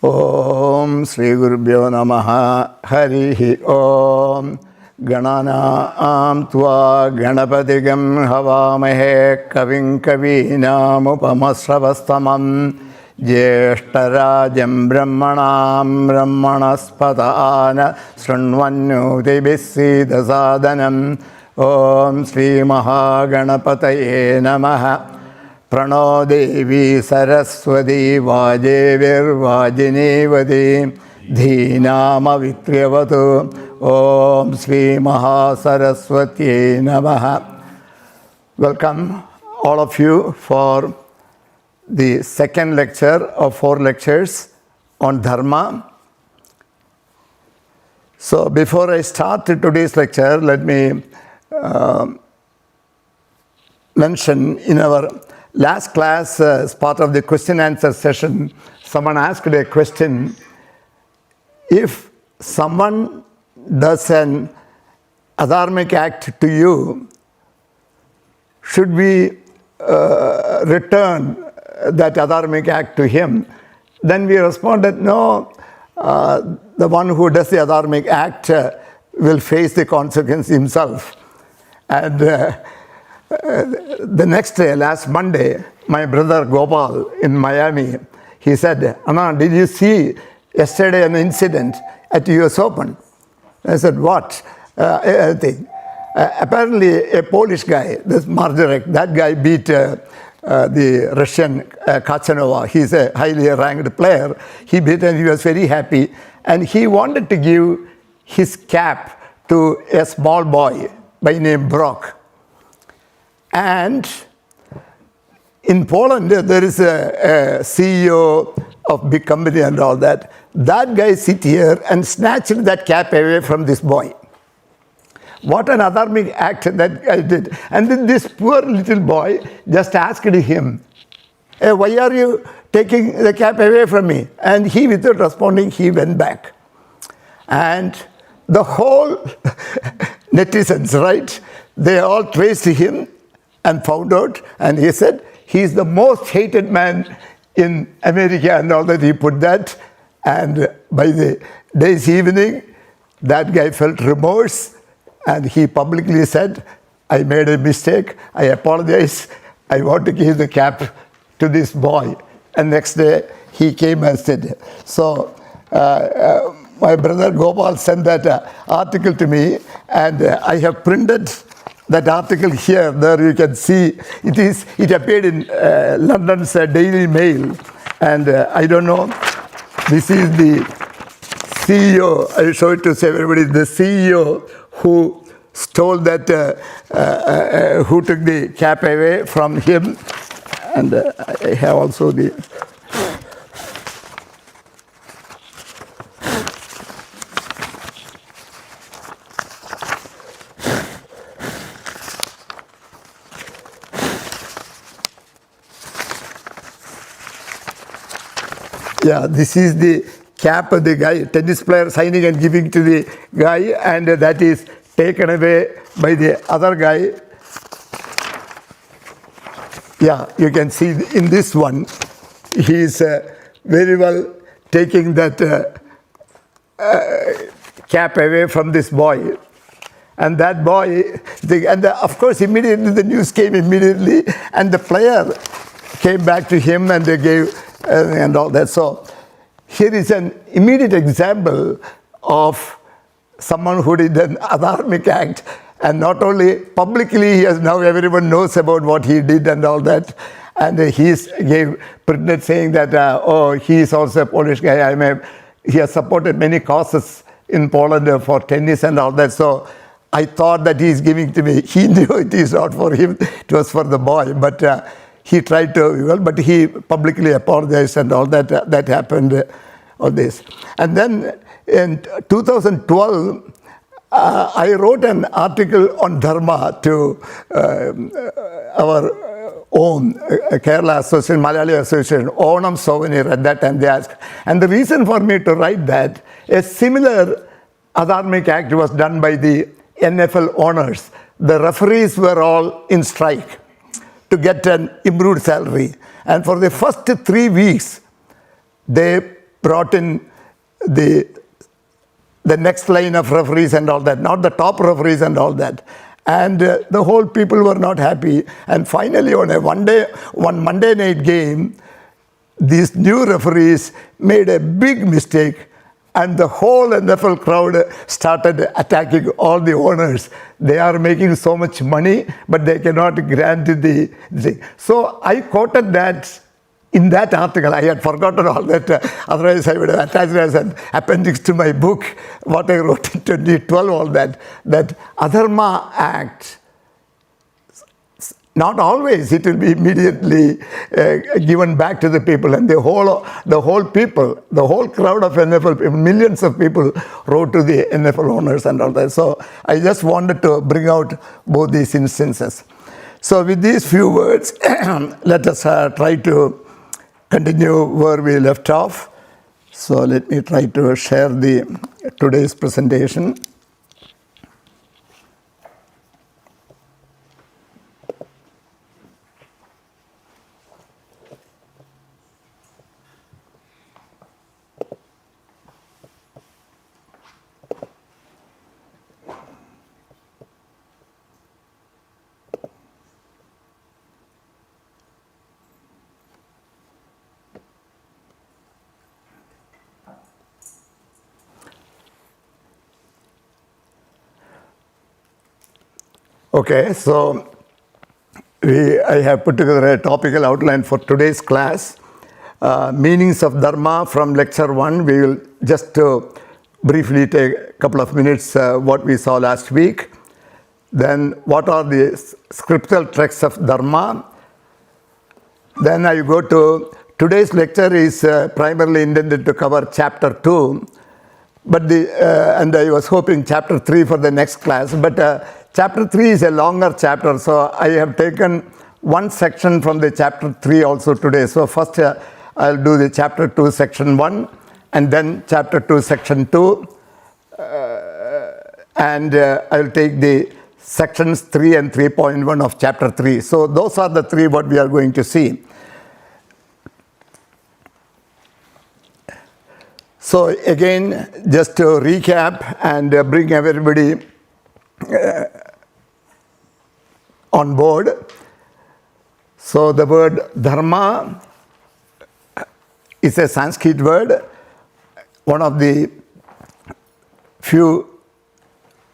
Om Sri Gurubhyo Namaha Harihi Om Gananaam Tva Ganapatigam Havamahe Kavim Kavinam Upamasravastamam Jeshtarajam Brahmanam Brahmanaspatana Srunvanyutibhisida Sadhanam Om Sri Mahaganapataye Namaha Prano Devi Saraswati Vajevir Vajinevati Dhinama Vitriyavatu Om Sri Mahasaraswati Namaha. Welcome all of you for the second lecture of 4 lectures on Dharma. So before I start today's lecture, let me mention in our last class, as part of the question answer session, someone asked a question: if someone does an adharmic act to you, should we return that adharmic act to him? Then we responded, no, the one who does the adharmic act will face the consequence himself. And the next day, last Monday, my brother Gopal in Miami, he said, Anna, did you see yesterday an incident at US Open? I said, what? Apparently a Polish guy, this Marjarek, that guy beat the Russian Kachanova. He's a highly ranked player. He beat and he was very happy. And he wanted to give his cap to a small boy by name Brock. And in Poland, there is a CEO of big company and all that. That guy sit here and snatched that cap away from this boy. What an adharmic act that guy did. And then this poor little boy just asked him, hey, why are you taking the cap away from me? And he, without responding, he went back. And the whole netizens, right, they all traced him and found out, and he said he's the most hated man in America and all that. He put that, and by the day's evening, that guy felt remorse, and he publicly said, I made a mistake, I apologize, I want to give the cap to this boy. And next day, he came and said, so my brother Gopal sent that article to me, and I have printed that article here. There you can see it appeared in London's Daily Mail, and I don't know, this is the CEO, I show it to everybody, the CEO who stole that, who took the cap away from him, and I have also the this is the cap of the guy, tennis player signing and giving to the guy, and that is taken away by the other guy. Yeah, you can see in this one, he is very well taking that cap away from this boy. And that boy, of course, immediately the news came immediately, and the player came back to him and they gave and all that. So here is an immediate example of someone who did an adharmic act, and not only publicly, he has now everyone knows about what he did and all that. And he gave printed saying that he is also a Polish guy. He has supported many causes in Poland for tennis and all that. So I thought that he is giving to me. He knew it is not for him; it was for the boy. But he tried to, but he publicly apologized and all that. That happened, all this. And then in 2012, I wrote an article on Dharma to our own Kerala Association, Malayali Association, Onam Souvenir at that time they asked. And the reason for me to write that, a similar adharmic act was done by the NFL owners. The referees were all in strike to get an improved salary. And for the first 3 weeks, they brought in the next line of referees and all that, not the top referees and all that. And the whole people were not happy. And finally, on one Monday night game, these new referees made a big mistake, and the whole NFL crowd started attacking all the owners. They are making so much money, but they cannot grant the thing. So I quoted that in that article. I had forgotten all that. Otherwise, I would have attached it as an appendix to my book, what I wrote in 2012, all that. That Adharma act, not always it will be immediately given back to the people. And the whole people, the whole crowd of NFL people, millions of people wrote to the NFL owners and all that. So I just wanted to bring out both these instances. So with these few words, let us try to continue where we left off. So let me try to share today's presentation. Okay, so I have put together a topical outline for today's class. Meanings of Dharma from Lecture 1. We will just briefly take a couple of minutes what we saw last week. Then what are the scriptural texts of Dharma? Then I go to today's lecture is primarily intended to cover Chapter 2. But and I was hoping Chapter 3 for the next class. But Chapter 3 is a longer chapter, so I have taken one section from the Chapter 3 also today. So first I'll do the Chapter 2 section 1, and then Chapter 2 section 2, and I'll take the sections 3 and 3.1 of Chapter 3. So those are the three what we are going to see. So again, just to recap and bring everybody on board. So the word Dharma is a Sanskrit word, one of the few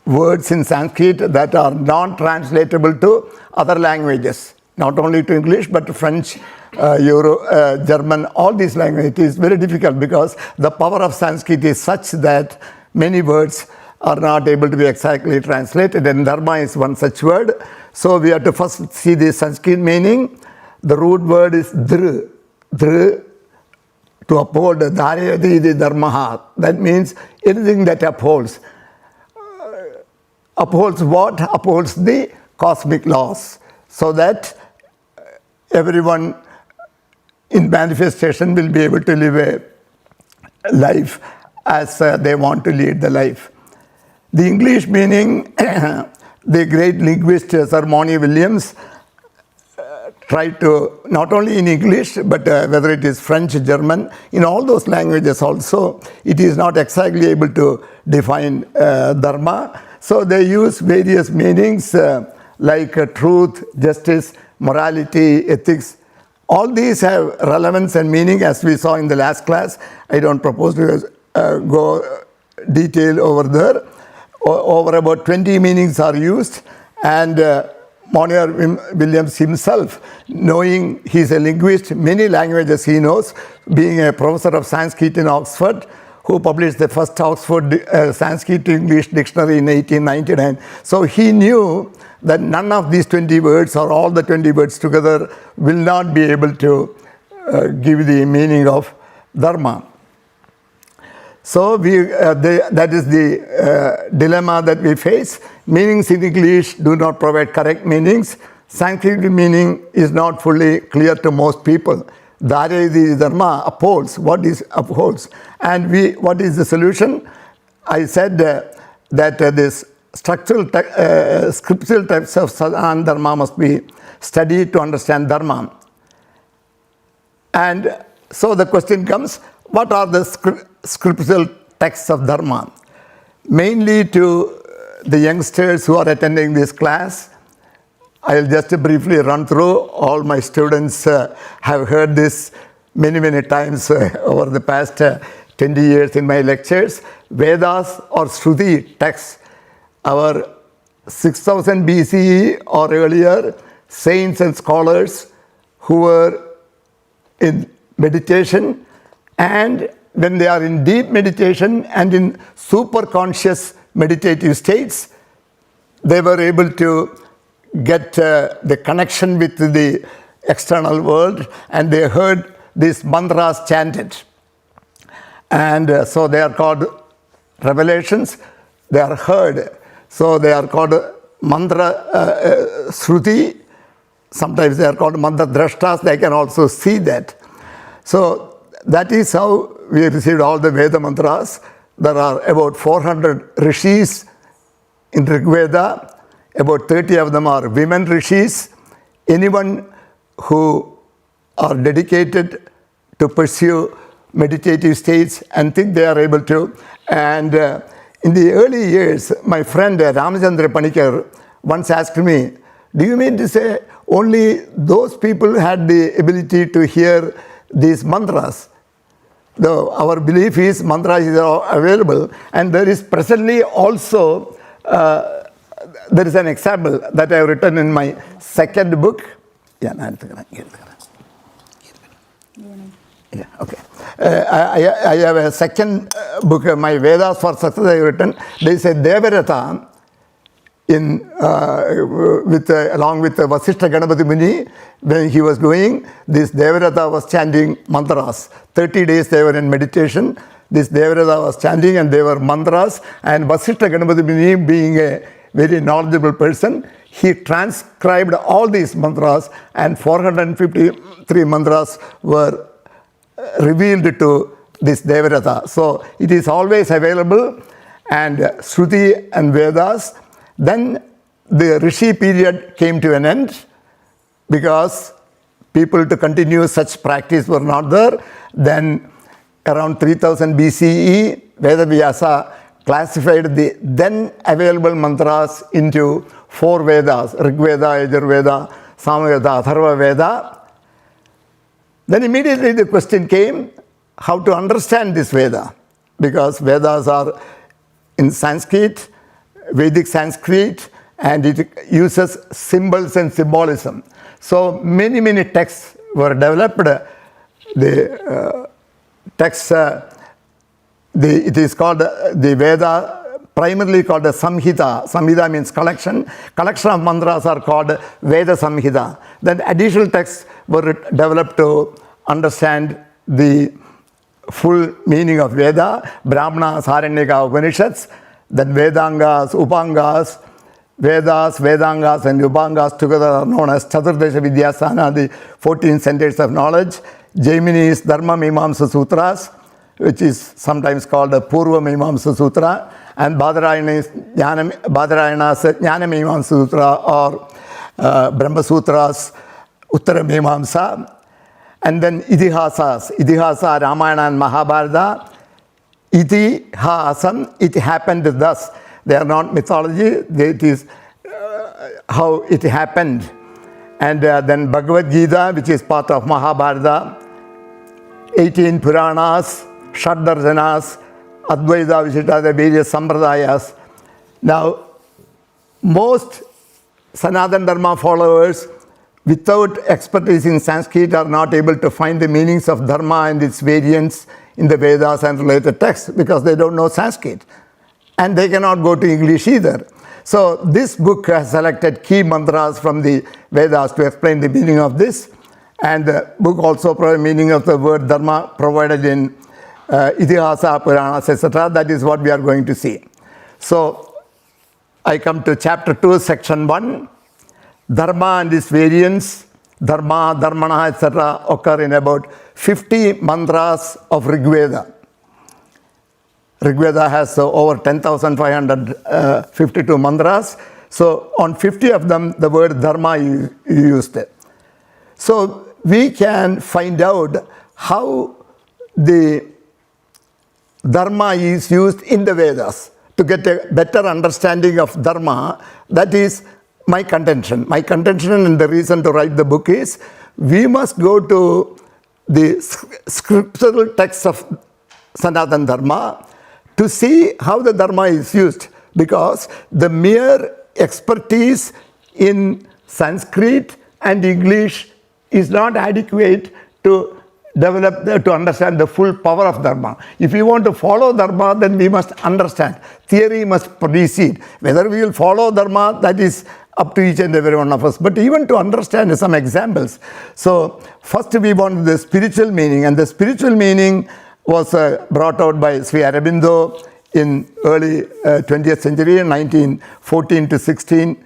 words in Sanskrit that are non-translatable to other languages, not only to English but to French, German, all these languages. It is very difficult because the power of Sanskrit is such that many words are not able to be exactly translated, and Dharma is one such word. So we have to first see the Sanskrit meaning. The root word is dhr, to uphold, dharayati dharmaha. That means anything that upholds. Upholds what? Upholds the cosmic laws, so that everyone in manifestation will be able to live a life as they want to lead the life. The English meaning, the great linguist Sir Moni Williams tried to, not only in English, but whether it is French, German, in all those languages also, it is not exactly able to define Dharma. So they use various meanings like truth, justice, morality, ethics. All these have relevance and meaning, as we saw in the last class. I don't propose to go detail over there. Over about 20 meanings are used, and Monier Williams himself, knowing he's a linguist, many languages he knows, being a professor of Sanskrit in Oxford, who published the first Oxford Sanskrit to English dictionary in 1899. So he knew that none of these 20 words or all the 20 words together will not be able to give the meaning of Dharma. So that is the dilemma that we face. Meanings in English do not provide correct meanings. Sanskrit meaning is not fully clear to most people. Dharayati dharma upholds. What is upholds? And what is the solution? I said that this scriptural types of sadhana dharma must be studied to understand Dharma. And so the question comes, what are the scriptural texts of Dharma? Mainly to the youngsters who are attending this class, I'll just briefly run through. All my students have heard this many, many times over the past 20 years in my lectures. Vedas or Shruti texts, our 6000 BCE or earlier saints and scholars who were in meditation, and when they are in deep meditation and in super conscious meditative states, they were able to get the connection with the external world, and they heard these mantras chanted. And so they are called revelations. They are heard. So they are called mantra Shruti. Sometimes they are called mantra drashtas. They can also see that. So that is how we received all the Veda mantras. There are about 400 rishis in Rig Veda. About 30 of them are women rishis. Anyone who are dedicated to pursue meditative states and think they are able to. And in the early years, my friend Ramachandra Panikar once asked me, do you mean to say only those people had the ability to hear these mantras? Though our belief is mantras are available, and there is presently also there is an example that I have written in my second book. Yeah, okay. I have a second book, my Vedas for Success, I have written. There is a Devarata along with Vasishtha Ganapati Muni. When he was going, this Devarata was chanting mantras. 30 days they were in meditation. This Devarata was chanting and they were mantras. And Vasishtha Ganapati Muni, being a very knowledgeable person, he transcribed all these mantras, and 453 mantras were revealed to this Devarata. So it is always available, and Shruti and Vedas. Then the Rishi period came to an end because people to continue such practice were not there. Then around 3000 BCE, Vedavyasa classified the then available mantras into 4 Vedas: Rig Veda, Yajurveda, Samaveda, Atharva Veda. Then immediately the question came, how to understand this Veda? Because Vedas are in Sanskrit, Vedic Sanskrit, and it uses symbols and symbolism. So many, many texts were developed. The texts, it is called the Veda, primarily called a Samhita. Samhita means collection. Collection of mantras are called Veda Samhita. Then additional texts were developed to understand the full meaning of Veda. Brahmanas, Aranyaka, Upanishads, then Vedangas, Upangas. Vedas, Vedangas and Upangas together are known as Chaturdesha Vidyasana, the 14 centers of knowledge. Jaimini's Dharma Mimamsa Sutras, which is sometimes called the Purva Mimamsa Sutra, and Badarayana's Jnana Mimamsa Sutra, or Brahma Sutras, Uttara Mimamsa. And then Idihasa, Ramayana and Mahabharata. Itihasam, it happened thus. They are not mythology, it is how it happened. And then Bhagavad Gita, which is part of Mahabharata, 18 Puranas, Shaddarjanas, Advaita, Vishita, the various Sampradayas. Now, most Sanatana Dharma followers, without expertise in Sanskrit, are not able to find the meanings of Dharma and its variants in the Vedas and related texts because they don't know Sanskrit. And they cannot go to English either. So this book has selected key mantras from the Vedas to explain the meaning of this. And the book also provides meaning of the word Dharma provided in Itihasa, Puranas, etc. That is what we are going to see. So I come to chapter 2, section 1. Dharma and its variants, Dharma, Dharmana, etc. occur in about 50 mantras of Rig Veda. Rig Veda has over 10,552 mantras. So on 50 of them, the word Dharma is used. So we can find out how the Dharma is used in the Vedas. To get a better understanding of Dharma, that is my contention. My contention and the reason to write the book is, we must go to the scriptural texts of Sanatana Dharma to see how the Dharma is used, because the mere expertise in Sanskrit and English is not adequate to to understand the full power of Dharma. If we want to follow Dharma, then we must understand. Theory must precede. Whether we will follow Dharma, that is up to each and every one of us. But even to understand some examples. So first we want the spiritual meaning, and the spiritual meaning was brought out by Sri Aurobindo in early 20th century, 1914 to 16.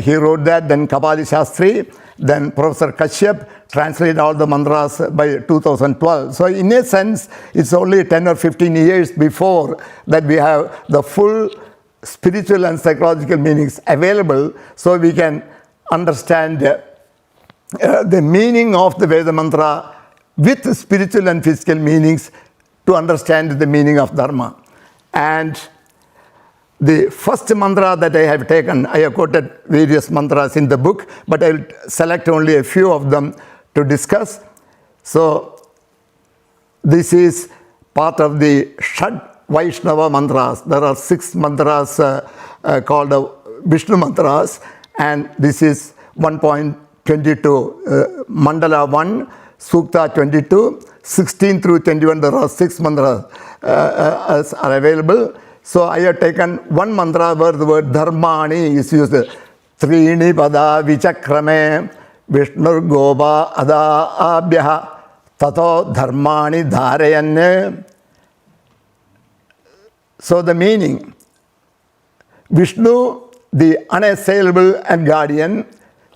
He wrote that. Then Kapali Shastri, then Professor Kashyap translated all the mantras by 2012. So in a sense, it's only 10 or 15 years before that we have the full spiritual and psychological meanings available, so we can understand the meaning of the Veda mantra with spiritual and physical meanings to understand the meaning of Dharma. And the first mantra that I have taken, I have quoted various mantras in the book, but I will select only a few of them to discuss. So this is part of the Shad Vaishnava mantras. There are 6 mantras called Vishnu mantras, and this is 1.22, Mandala 1, Sukta 22, 16 through 21. There are 6 mantras are available. So I have taken one mantra where the word Dharmani is used. Trini pada vichakrame Vishnur goba ada abhyaha tato dharmani dharayanne. So the meaning, Vishnu, the unassailable and guardian,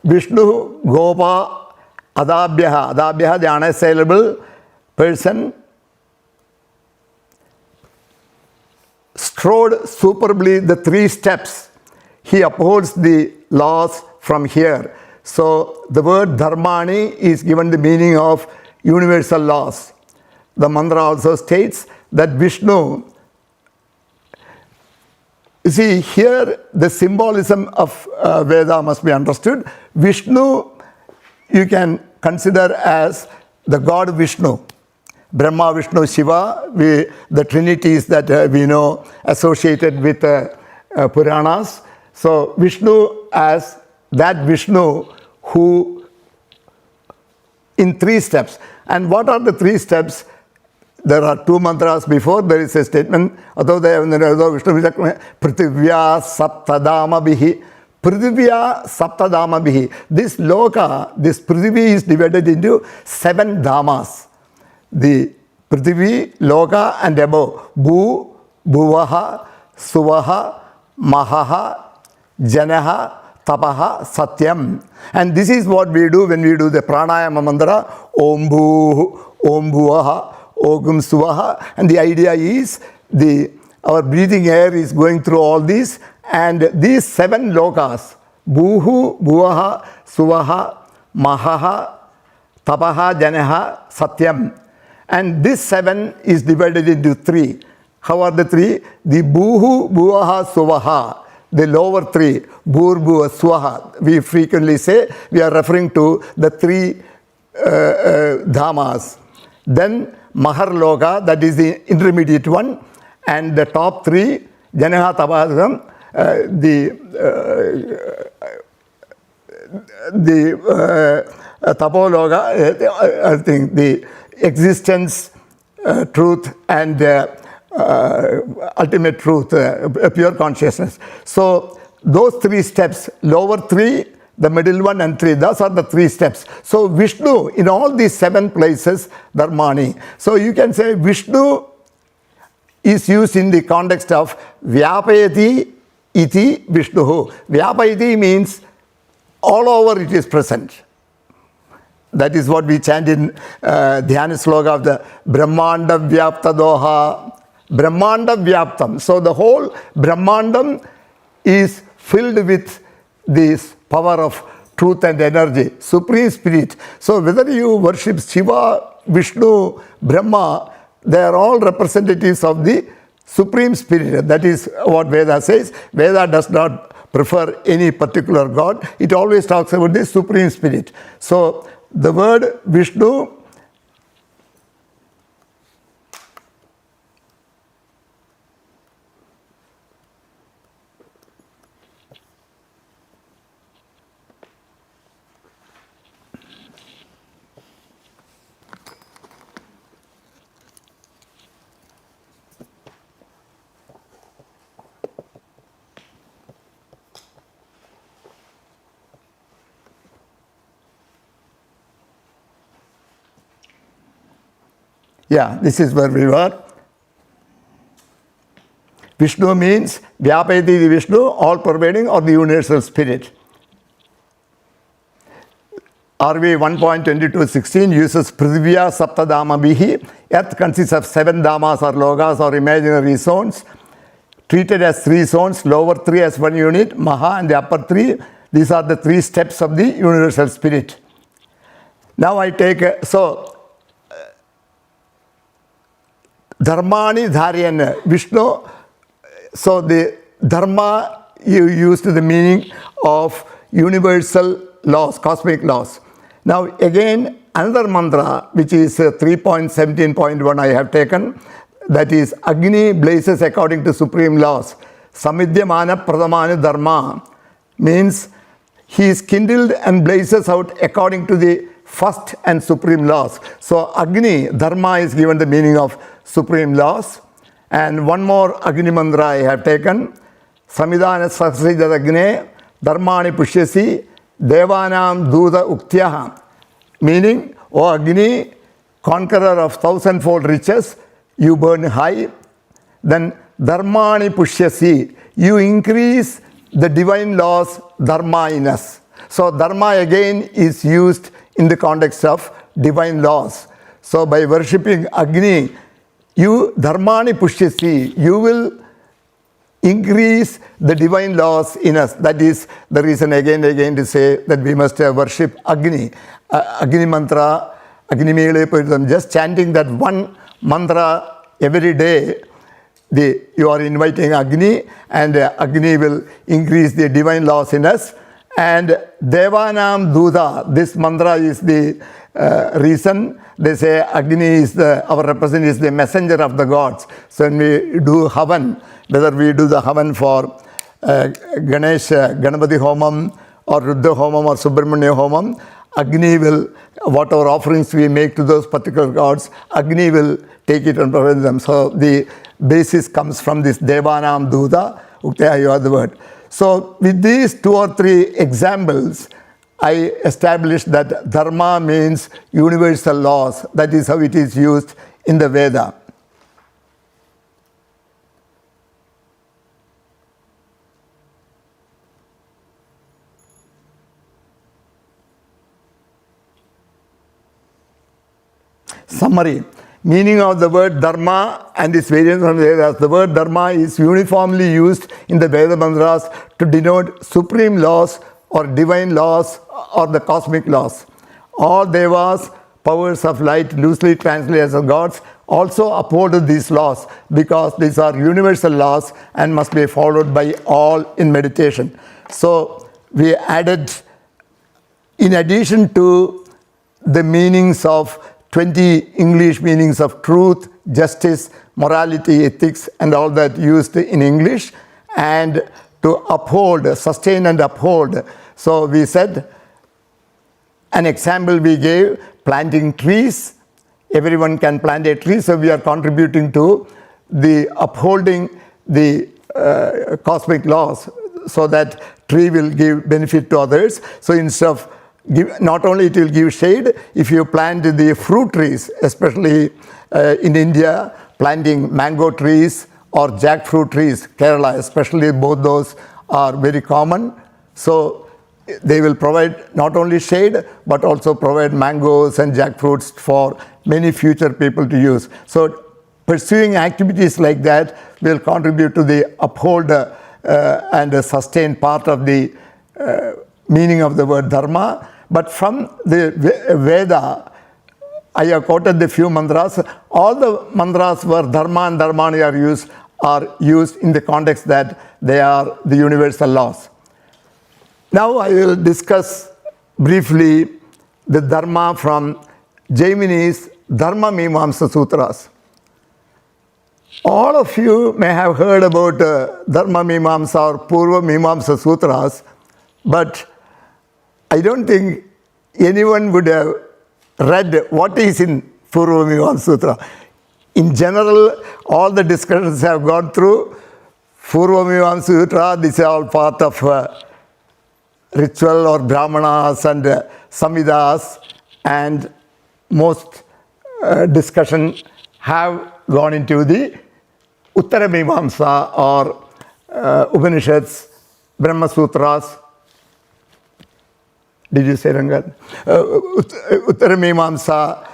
Vishnu gopa adabhyaha, adabhyaha, the unassailable person, strode superbly the 3 steps. He upholds the laws from here. So the word Dharmani is given the meaning of universal laws. The mantra also states that Vishnu, you see here the symbolism of Veda must be understood. Vishnu you can consider as the god Vishnu. Brahma, Vishnu, Shiva, the trinities that we know associated with Puranas. So Vishnu as that Vishnu who in 3 steps. And what are the 3 steps? There are 2 mantras before. There is a statement, Prithivya Saptadama Bihi. Prithivya Saptadama Bihi. This loka, this Prithivi is divided into 7 dhamas. The Prithivi, Loka and above. Bhu, Bhuvaha, Suvaha, Mahaha, Janaha, Tapaha, Satyam. And this is what we do when we do the pranayama mantra. Om Bhu, Om Bhuvaha, Ogum Suvaha. And the idea is our breathing air is going through all these, and these 7 lokas, Bhuhu, Bhuvaha, Suvaha, Mahaha, Tapaha, Janaha, Satyam. And this 7 is divided into 3. How are the 3? The Bhuhu, Bhuvaha, Suvaha. The lower 3, Bhur, Bhuva, Swaha. We frequently say we are referring to the 3 dhamas. Then Mahar Loka, that is the intermediate one. And the top 3, Janaha, Tapaha, the Tapologa, I think the existence, truth, and ultimate truth, pure consciousness. So those 3 steps, lower 3, the middle one, and 3, those are the 3 steps. So Vishnu, in all these 7 places, Dharmani. So you can say Vishnu is used in the context of Vyapayati iti Vishnuhu. Vyapayati means all over it is present. That is what we chant in Dhyana Sloka of the Brahmanda Vyapta Doha. Brahmanda Vyaptam. So the whole Brahmandam is filled with this power of truth and energy, Supreme Spirit. So whether you worship Shiva, Vishnu, Brahma, they are all representatives of the Supreme Spirit. That is what Veda says. Veda does not prefer any particular God. It always talks about the Supreme Spirit. So the word Vishnu Yeah, this is where we were. Vishnu means Vyapayati Vishnu, all pervading, or the universal spirit. RV 1.22.16 uses Prithivya Sapta Dhamma Bihi. Earth consists of 7 Dhammas or Logas or imaginary zones, treated as 3 zones, lower 3 as 1 unit, Maha and the upper 3. These are the 3 steps of the universal spirit. Now I take, Dharmani Dharyan, Vishnu. So the Dharma, you used the meaning of universal laws, cosmic laws. Now again, another mantra, which is 3.17.1 I have taken, that is Agni blazes according to supreme laws. Samidhyamana Pradhamana Dharma means he is kindled and blazes out according to the first and supreme laws. So Agni, Dharma is given the meaning of supreme laws. And one more Agni mantra I have taken. Samidhana Sahasrija Agne, Dharmani Pushyasi, Devanam Duda Uktyaha. Meaning, O Agni, conqueror of thousandfold riches, you burn high. Then Dharmani Pushyasi, you increase the divine laws, Dharma in us. So Dharma again is used in the context of divine laws. So by worshipping Agni, you Dharmani Pushyasi, you will increase the divine laws in us. That is the reason again to say that we must worship Agni. Agni mantra, Agni Mele Puridam, just chanting that one mantra every day, you are inviting Agni, and Agni will increase the divine laws in us. And Devanam Duda, this mantra is the reason they say Agni is our representative, is the messenger of the gods. So when we do Havan, whether we do the Havan for Ganesh, Ganapati Homam, or Ruddha Homam, or Subramanya Homam, Agni will, whatever offerings we make to those particular gods, Agni will take it and provide them. So the basis comes from this Devanam Duda, Uktaya, you are the word. So with these 2 or 3 examples, I established that Dharma means universal laws. That is how it is used in the Veda. Summary. Meaning of the word Dharma and its variants from the Vedas. The word Dharma is uniformly used in the Veda mantras to denote supreme laws or divine laws or the cosmic laws. All devas, powers of light, loosely translated as gods, also uphold these laws because these are universal laws and must be followed by all in meditation. So we added, in addition to the meanings of 20 English meanings of truth, justice, morality, ethics, and all that used in English, and to uphold, sustain and uphold. So we said, an example we gave, planting trees. Everyone can plant a tree, so we are contributing to the upholding the cosmic laws so that tree will give benefit to others. So instead of not only it will give shade, if you plant the fruit trees, especially in India, planting mango trees or jackfruit trees, Kerala especially, both those are very common. So they will provide not only shade but also provide mangoes and jackfruits for many future people to use. So pursuing activities like that will contribute to the uphold and sustain part of the meaning of the word Dharma. But from the Veda, I have quoted the few mantras. All the mantras where Dharma and Dharmani are used in the context that they are the universal laws. Now I will discuss briefly the Dharma from Jaimini's Dharma Mimamsa Sutras. All of you may have heard about Dharma Mimamsa or Purva Mimamsa Sutras, but I don't think anyone would have read what is in Purva Mimamsa Sutra. In general, all the discussions have gone through Purva Mimamsa Sutra. This is all part of ritual or brahmanas and samhitas, and most discussion have gone into the Uttara Mimamsa or Upanishads, Brahma Sutras. Did you say Rangan? Uttara Mimamsa,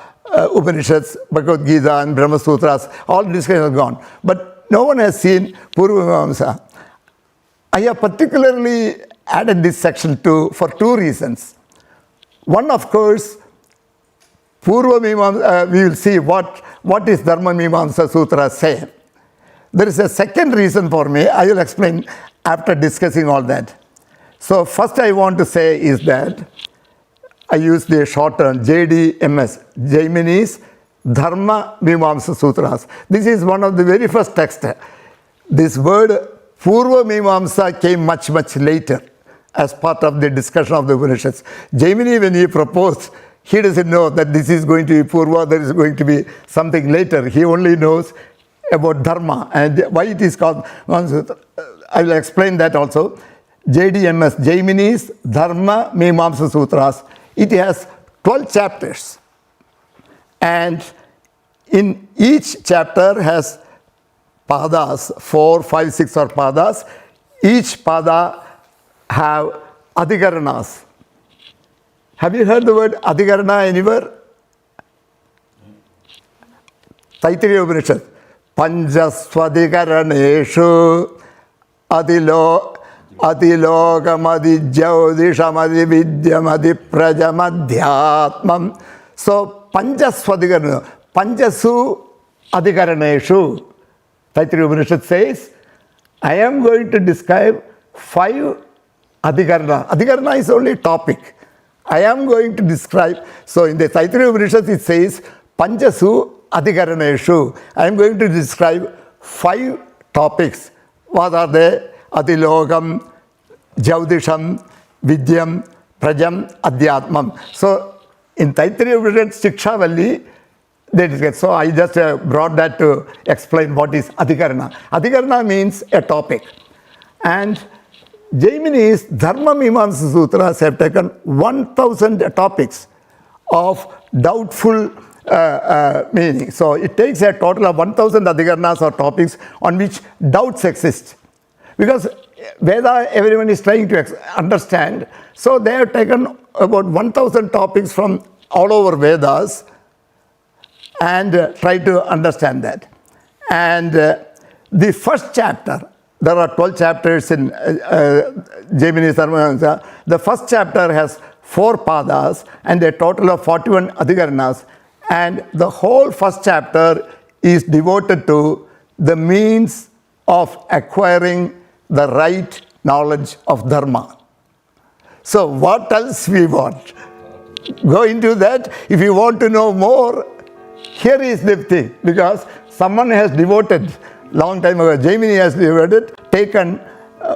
Upanishads, Bhagavad Gita and Brahma Sutras, all discussions have gone. But no one has seen Purva Mimamsa. I have particularly added this section for two reasons. One, of course, Purva Mimamsa, we will see what is Dharma Mimamsa Sutra say. There is a second reason for me. I will explain after discussing all that. So first I want to say is that I use the short term JDMS, Jaimini's Dharma Mimamsa Sutras. This is one of the very first texts. This word Purva Mimamsa came much later as part of the discussion of the Upanishads. Jaimini, when he proposed, he doesn't know that this is going to be Purva, there is going to be something later. He only knows about Dharma and why it is called Mimamsa Sutra. I will explain that also. JDMS, Jaimini's Dharma Mimamsa Sutras. It has 12 chapters. And in each chapter has padas, 4, 5, 6 are padas. Each pada have adhikaranas. Have you heard the word adhikarana anywhere? Taittiriya Upanishad. Panchaswadhikaraneshu adilokam adijyaudisham adividyam adiprajam adhyatmam. So, Panchaswadhikarana, Panchasu adhikaraneshu. Taittiriya Upanishad says, I am going to describe 5 adhikarana. Adhikarana is only topic. I am going to describe, so in the Taittiriya Upanishad it says, Panchasu adhikaraneshu. I am going to describe 5 topics. What are they? Adilokam, Jaudisham, Vidyam, Prajam, Adhyatmam. So in Taittiriya Upanishad Shikshavalli, they discuss. So I just brought that to explain what is adhikarana. Adhikarana means a topic. And Jaimini's Dharma Mimamsa Sutras have taken 1,000 topics of doubtful meaning. So it takes a total of 1,000 adhikaranas or topics on which doubts exist. Because Veda, everyone is trying to understand. So they have taken about 1,000 topics from all over Vedas and try to understand that. And the first chapter, there are 12 chapters in Jaimini's Dharma. The first chapter has 4 padas and a total of 41 adhikaranas. And the whole first chapter is devoted to the means of acquiring the right knowledge of Dharma. So what else we want? Go into that. If you want to know more, here is the thing. Because someone has devoted, long time ago, Jaimini has taken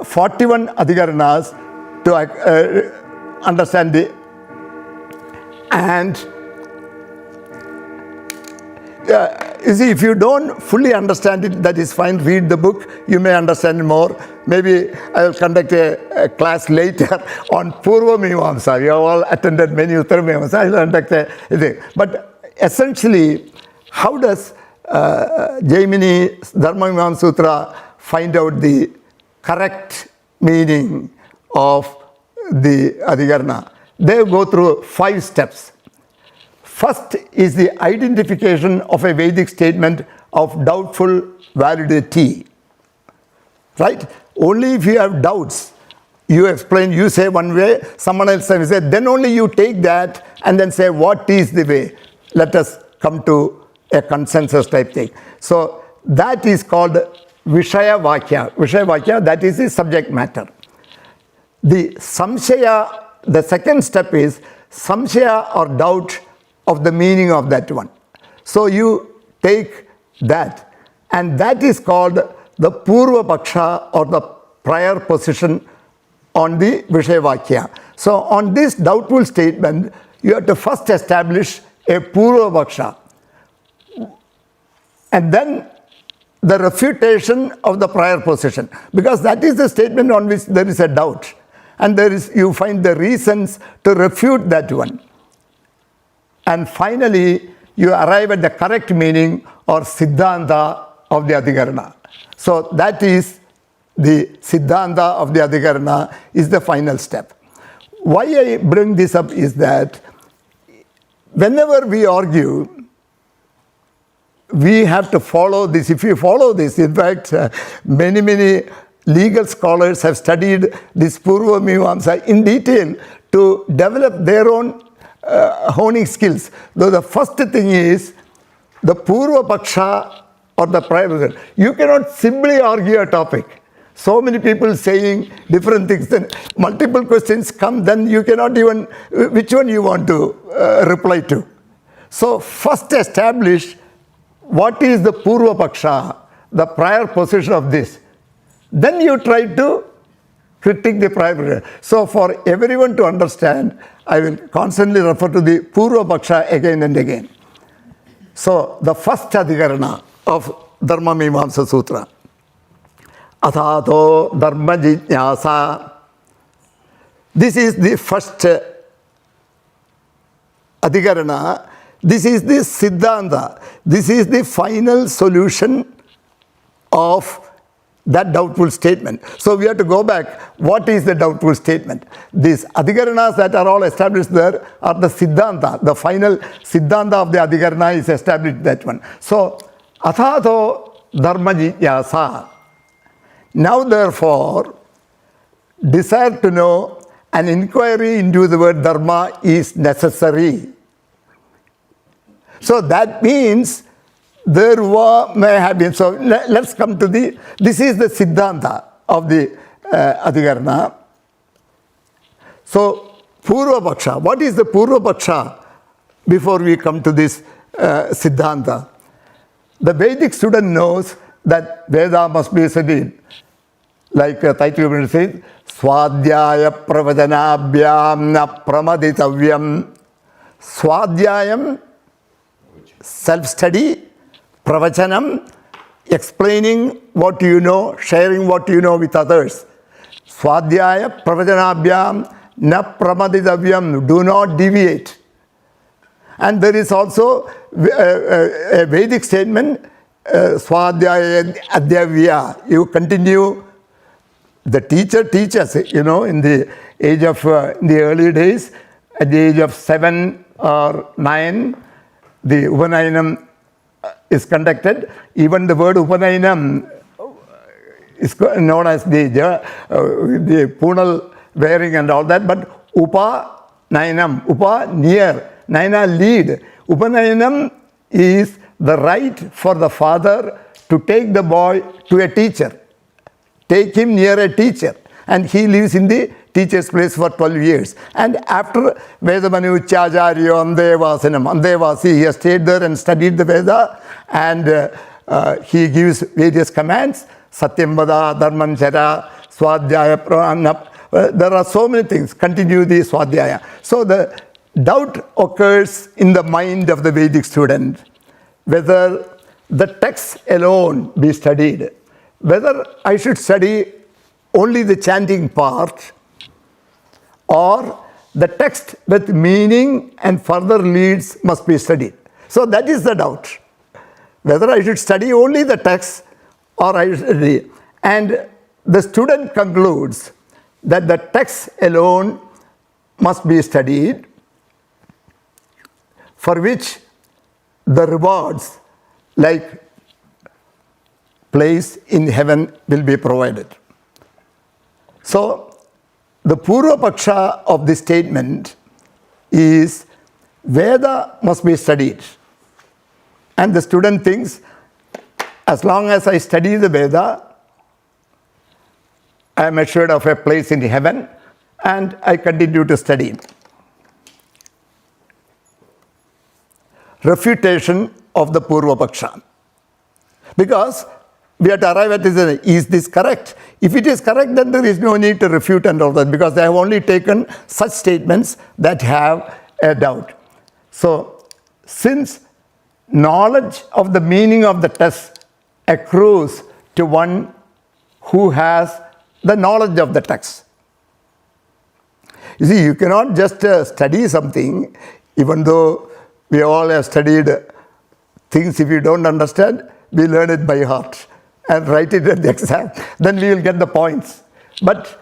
41 adhikaranas to understand the, and you see, if you don't fully understand it, that is fine. Read the book, you may understand it more. Maybe I will conduct a class later on Purva Mimamsa. We have all attended many Uttara Mimamsa. I will conduct a thing. But essentially, how does Jaimini's Dharma Mimamsa Sutra find out the correct meaning of the adhikarana? They go through 5 steps. First is the identification of a Vedic statement of doubtful validity. Right? Only if you have doubts, you explain, you say one way, someone else says, then only you take that and then say what is the way. let us come to a consensus type thing. So that is called Vishaya Vakya. Vishaya Vakya, that is the subject matter. The samshaya, the second step is samshaya or doubt of the meaning of that one. So you take that, and that is called the Purva Paksha or the prior position on the Vishaya Vakya. So on this doubtful statement, you have to first establish a Purva Paksha, and then the refutation of the prior position, because that is the statement on which there is a doubt, and you find the reasons to refute that one. And finally, you arrive at the correct meaning or Siddhanta of the Adhikarana. So that is the Siddhanta of the Adhikarana is the final step. Why I bring this up is that whenever we argue, we have to follow this. If you follow this, in fact, many legal scholars have studied this Purva Mimamsa in detail to develop their own honing skills. Though the first thing is the Purva Paksha or the prior. You cannot simply argue a topic. So many people saying different things, then multiple questions come, then you cannot even, which one you want to reply to. So first establish what is the Purva Paksha, the prior position of this. Then you try to critique the prior. So for everyone to understand, I will constantly refer to the Purva Paksha again and again. So the first Adhikarana of Dharma Mimamsa Sutra. Athato Dharma Jijnasa. This is the first Adhikarana. This is the Siddhanta. This is the final solution of that doubtful statement. So we have to go back. What is the doubtful statement? These Adhikaranas that are all established there are the Siddhanta. The final Siddhanta of the Adhikarana is established, that one. So, Athato Dharma Jijnasa. Now therefore, desire to know, an inquiry into the word Dharma is necessary. So that means there may have been. So let's come to this is the Siddhanta of the Adhikarana. So Purva Paksha. What is the Purva Paksha before we come to this Siddhanta? The Vedic student knows that Veda must be studied. Like Taittiriya says, Swadhyaya Pravajanabhyam na pramaditavyam. Swadhyayam, self-study. Pravachanam, explaining what you know, sharing what you know with others. Swadhyaya Pravajanabhyam na pramaditavyam. Do not deviate. And there is also a Vedic statement, Swadhyaya Adhyavya. You continue. The teacher teaches, in the age of, in the early days, at the age of 7 or 9, the Upanayanam is conducted. Even the word Upanayanam is known as the punal wearing and all that, but Upanayanam, Upa near, Nayana lead. Upanayanam is the right for the father to take the boy to a teacher. Take him near a teacher, and he lives in the teacher's place for 12 years. And after Vedamanu Chacharyo Andevasi, he has stayed there and studied the Veda, and he gives various commands, Satyam Vada, Dharman Chara, Swadhyaya Pranap. There are so many things. Continue the Swadhyaya. So the doubt occurs in the mind of the Vedic student, whether the text alone be studied, whether I should study only the chanting part or the text with meaning and further leads must be studied. So that is the doubt. Whether I should study only the text or I should study. And the student concludes that the text alone must be studied, for which the rewards like place in heaven will be provided. So, the Purva Paksha of this statement is Veda must be studied. And the student thinks, as long as I study the Veda, I am assured of a place in heaven, and I continue to study. Refutation of the Purva Paksha. Because we have to arrive at this, is this correct? If it is correct, then there is no need to refute and all that, because they have only taken such statements that have a doubt. So, since knowledge of the meaning of the text accrues to one who has the knowledge of the text. You see, you cannot just study something, even though we all have studied things. If you don't understand, we learn it by heart and write it at the exam. Then we will get the points. But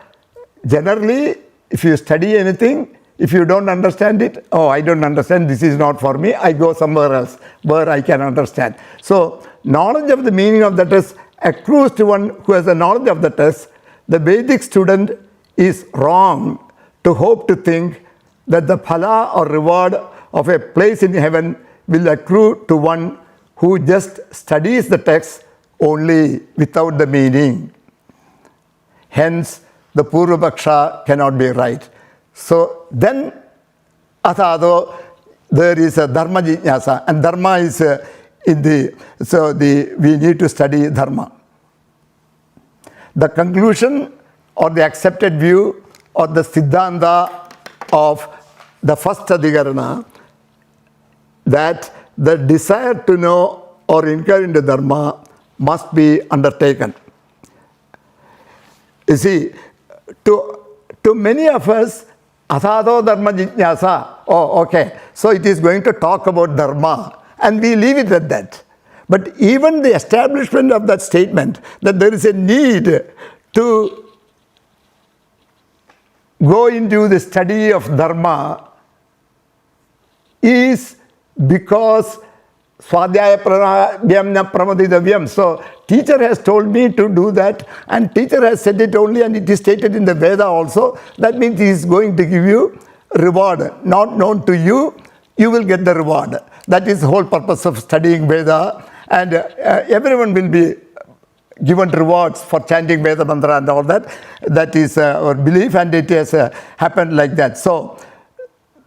generally, if you study anything, if you don't understand it, oh, I don't understand, this is not for me, I go somewhere else where I can understand. So, knowledge of the meaning of the text accrues to one who has the knowledge of the text. The Vedic student is wrong to hope to think that the phala or reward of a place in heaven will accrue to one who just studies the text only without the meaning. Hence, the Purva Paksha cannot be right. So then, athado, there is a Dharma Jinyasa, and Dharma is we need to study Dharma. The conclusion or the accepted view or the Siddhanta of the first Adhikarana, that the desire to know or inquire into Dharma must be undertaken. You see, to many of us, Athado Dharma Jinyasa, oh, okay, so it is going to talk about Dharma, and we leave it at that. But even the establishment of that statement, that there is a need to go into the study of Dharma, is because Swadhyaya Pranayam Pramaditavyam. So, teacher has told me to do that, and teacher has said it only, and it is stated in the Veda also. That means he is going to give you reward. Not known to you, you will get the reward. That is the whole purpose of studying Veda, and everyone will be given rewards for chanting Veda Mantra and all that. That is our belief, and it has happened like that. So,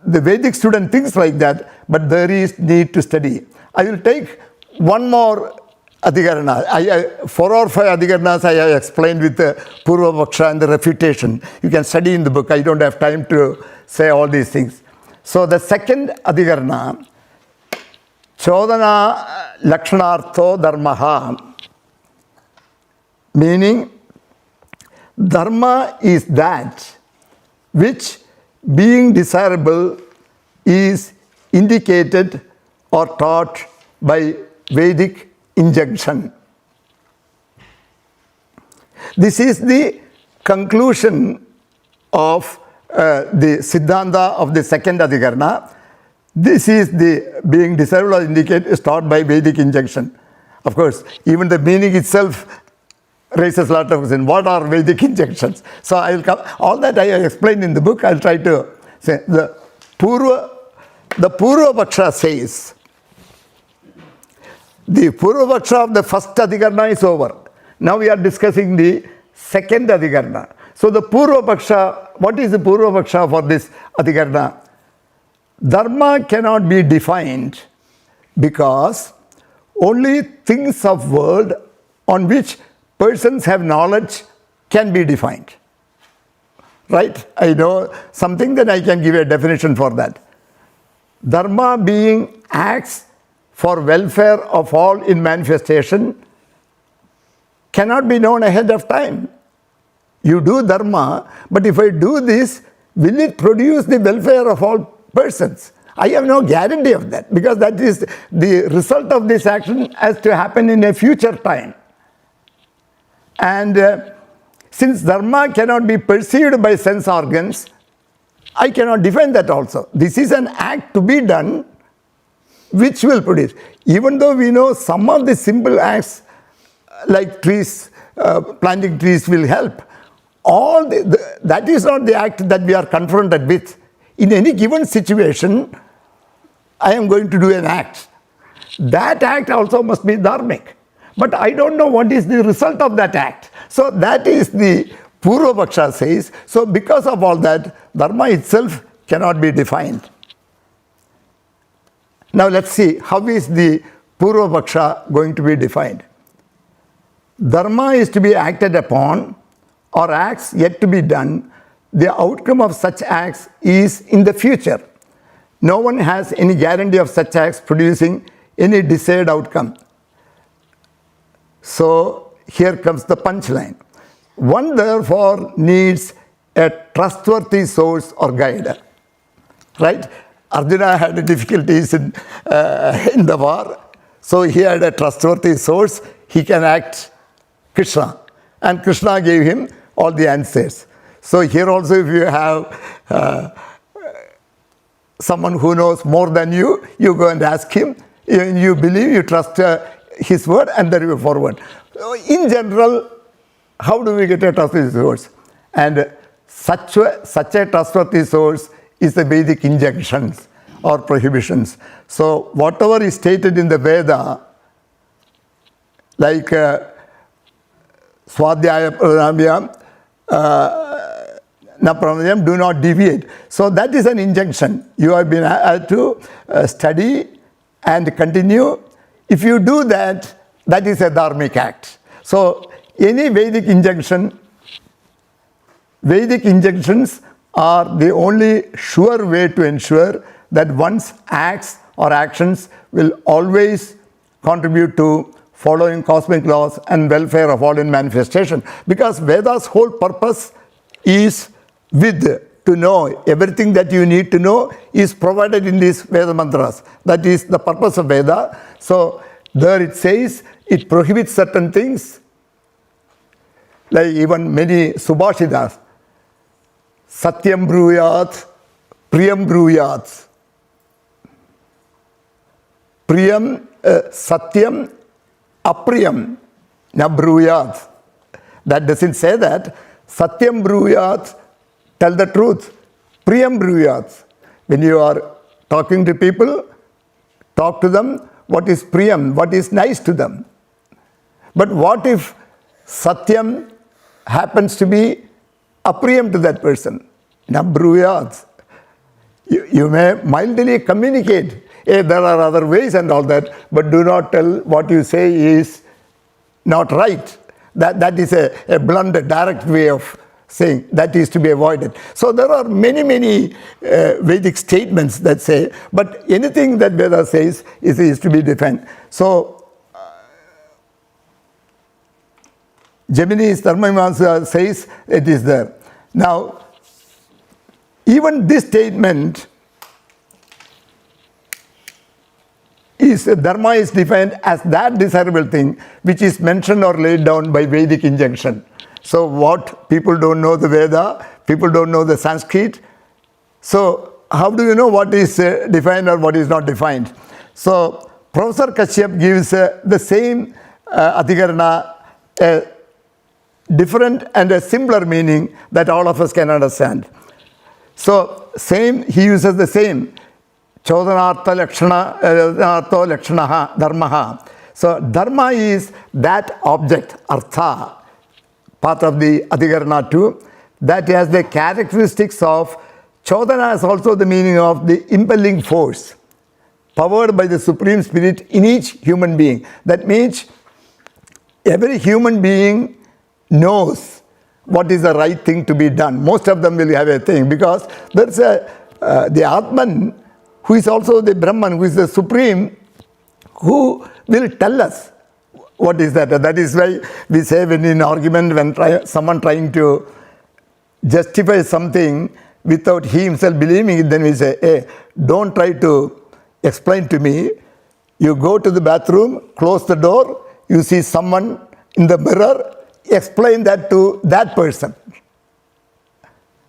the Vedic student thinks like that, but there is need to study. I will take one more Adhikarana. 4 or 5 Adhikaranas I have explained with the Purva Paksha and the refutation. You can study in the book. I don't have time to say all these things. So the second Adhikarana, Chodana Lakshanartho Dharmaha, meaning Dharma is that which, being desirable, is indicated or taught by Vedic injunction. This is the conclusion of the Siddhanta of the second Adhikarana. This is the being desirable or indicated is taught by Vedic injunction. Of course, even the meaning itself raises a lot of questions. What are Vedic injunctions? So I will come, all that I have explained in the book. I will try to say the Purva Paksha says, the Purva Paksha of the first Adhikarana is over. Now we are discussing the second Adhikarana. So the Purva Paksha, what is the Purva Paksha for this Adhikarana? Dharma cannot be defined because only things of world on which persons have knowledge can be defined. Right? I know something, then I can give a definition for that. Dharma being acts for welfare of all in manifestation cannot be known ahead of time. You do Dharma, but if I do this, will it produce the welfare of all persons? I have no guarantee of that, because that is the result of this action has to happen in a future time. And since Dharma cannot be perceived by sense organs, I cannot define that also. This is an act to be done which will produce. Even though we know some of the simple acts like trees, planting trees will help, that is not the act that we are confronted with. In any given situation, I am going to do an act. That act also must be dharmic. But I don't know what is the result of that act. So that is the Purva Paksha says. So because of all that, Dharma itself cannot be defined. Now let's see, how is the Purva Paksha going to be defined? Dharma is to be acted upon, or acts yet to be done. The outcome of such acts is in the future. No one has any guarantee of such acts producing any desired outcome. So here comes the punchline. One therefore needs a trustworthy source or guide. Right? Arjuna had difficulties in the war. So he had a trustworthy source. He can act Krishna. And Krishna gave him all the answers. So here also if you have someone who knows more than you, you go and ask him. You believe, you trust his word, and then you forward. In general, how do we get a trustworthy source? And such a trustworthy source is the Vedic injunctions or prohibitions. So whatever is stated in the Veda, like Swadhyaya Pranamyam, Na Pranamyam, do not deviate. So that is an injunction. You have been to study and continue. If you do that, that is a dharmic act. So any Vedic injunction, Vedic injunctions are the only sure way to ensure that one's acts or actions will always contribute to following cosmic laws and welfare of all in manifestation. Because Veda's whole purpose is to know everything that you need to know is provided in these Veda mantras. That is the purpose of Veda. So there it says it prohibits certain things, like even many Subhashitas. Satyam bruyat, priyam bruyat. Priyam, satyam, apriyam, na bruyat. That doesn't say that. Satyam bruyat, tell the truth. Priyam bruyat. When you are talking to people, talk to them what is priyam, what is nice to them. But what if satyam happens to be apriyam to that person? Na bruyat. You may mildly communicate. Hey, there are other ways and all that, but do not tell what you say is not right. That is a blunt, direct way of saying that is to be avoided. So there are many Vedic statements that say, but anything that Veda says is to be defined. So Gemini's Dharma says it is there. Now, even this statement is Dharma is defined as that desirable thing which is mentioned or laid down by Vedic injunction. So what? People don't know the Veda, people don't know the Sanskrit. So how do you know what is defined or what is not defined? So Professor Kashyap gives the same Adhikarana a different and a simpler meaning that all of us can understand. So he uses the same. Chodhanartha lakshanaha dharmaha. So dharma is that object, artha, part of the Adhikarana 2, that has the characteristics of, Chodhana is also the meaning of the impelling force, powered by the Supreme Spirit in each human being. That means every human being knows what is the right thing to be done. Most of them will have a thing, because there's the Atman, who is also the Brahman, who is the Supreme, who will tell us what is that. That is why we say when in argument, when someone trying to justify something without he himself believing it, then we say, hey, don't try to explain to me. You go to the bathroom, close the door, you see someone in the mirror, explain that to that person.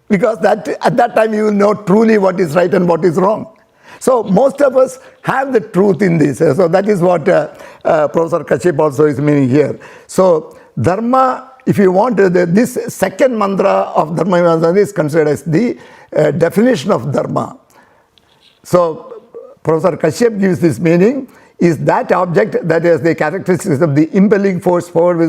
Because at that time you will know truly what is right and what is wrong. So most of us have the truth in this. So that is what Professor Kashyap also is meaning here. So Dharma, if you want, this second mantra of Dharma is considered as the definition of Dharma. So Professor Kashyap gives this meaning, is that object that has the characteristics of the impelling force power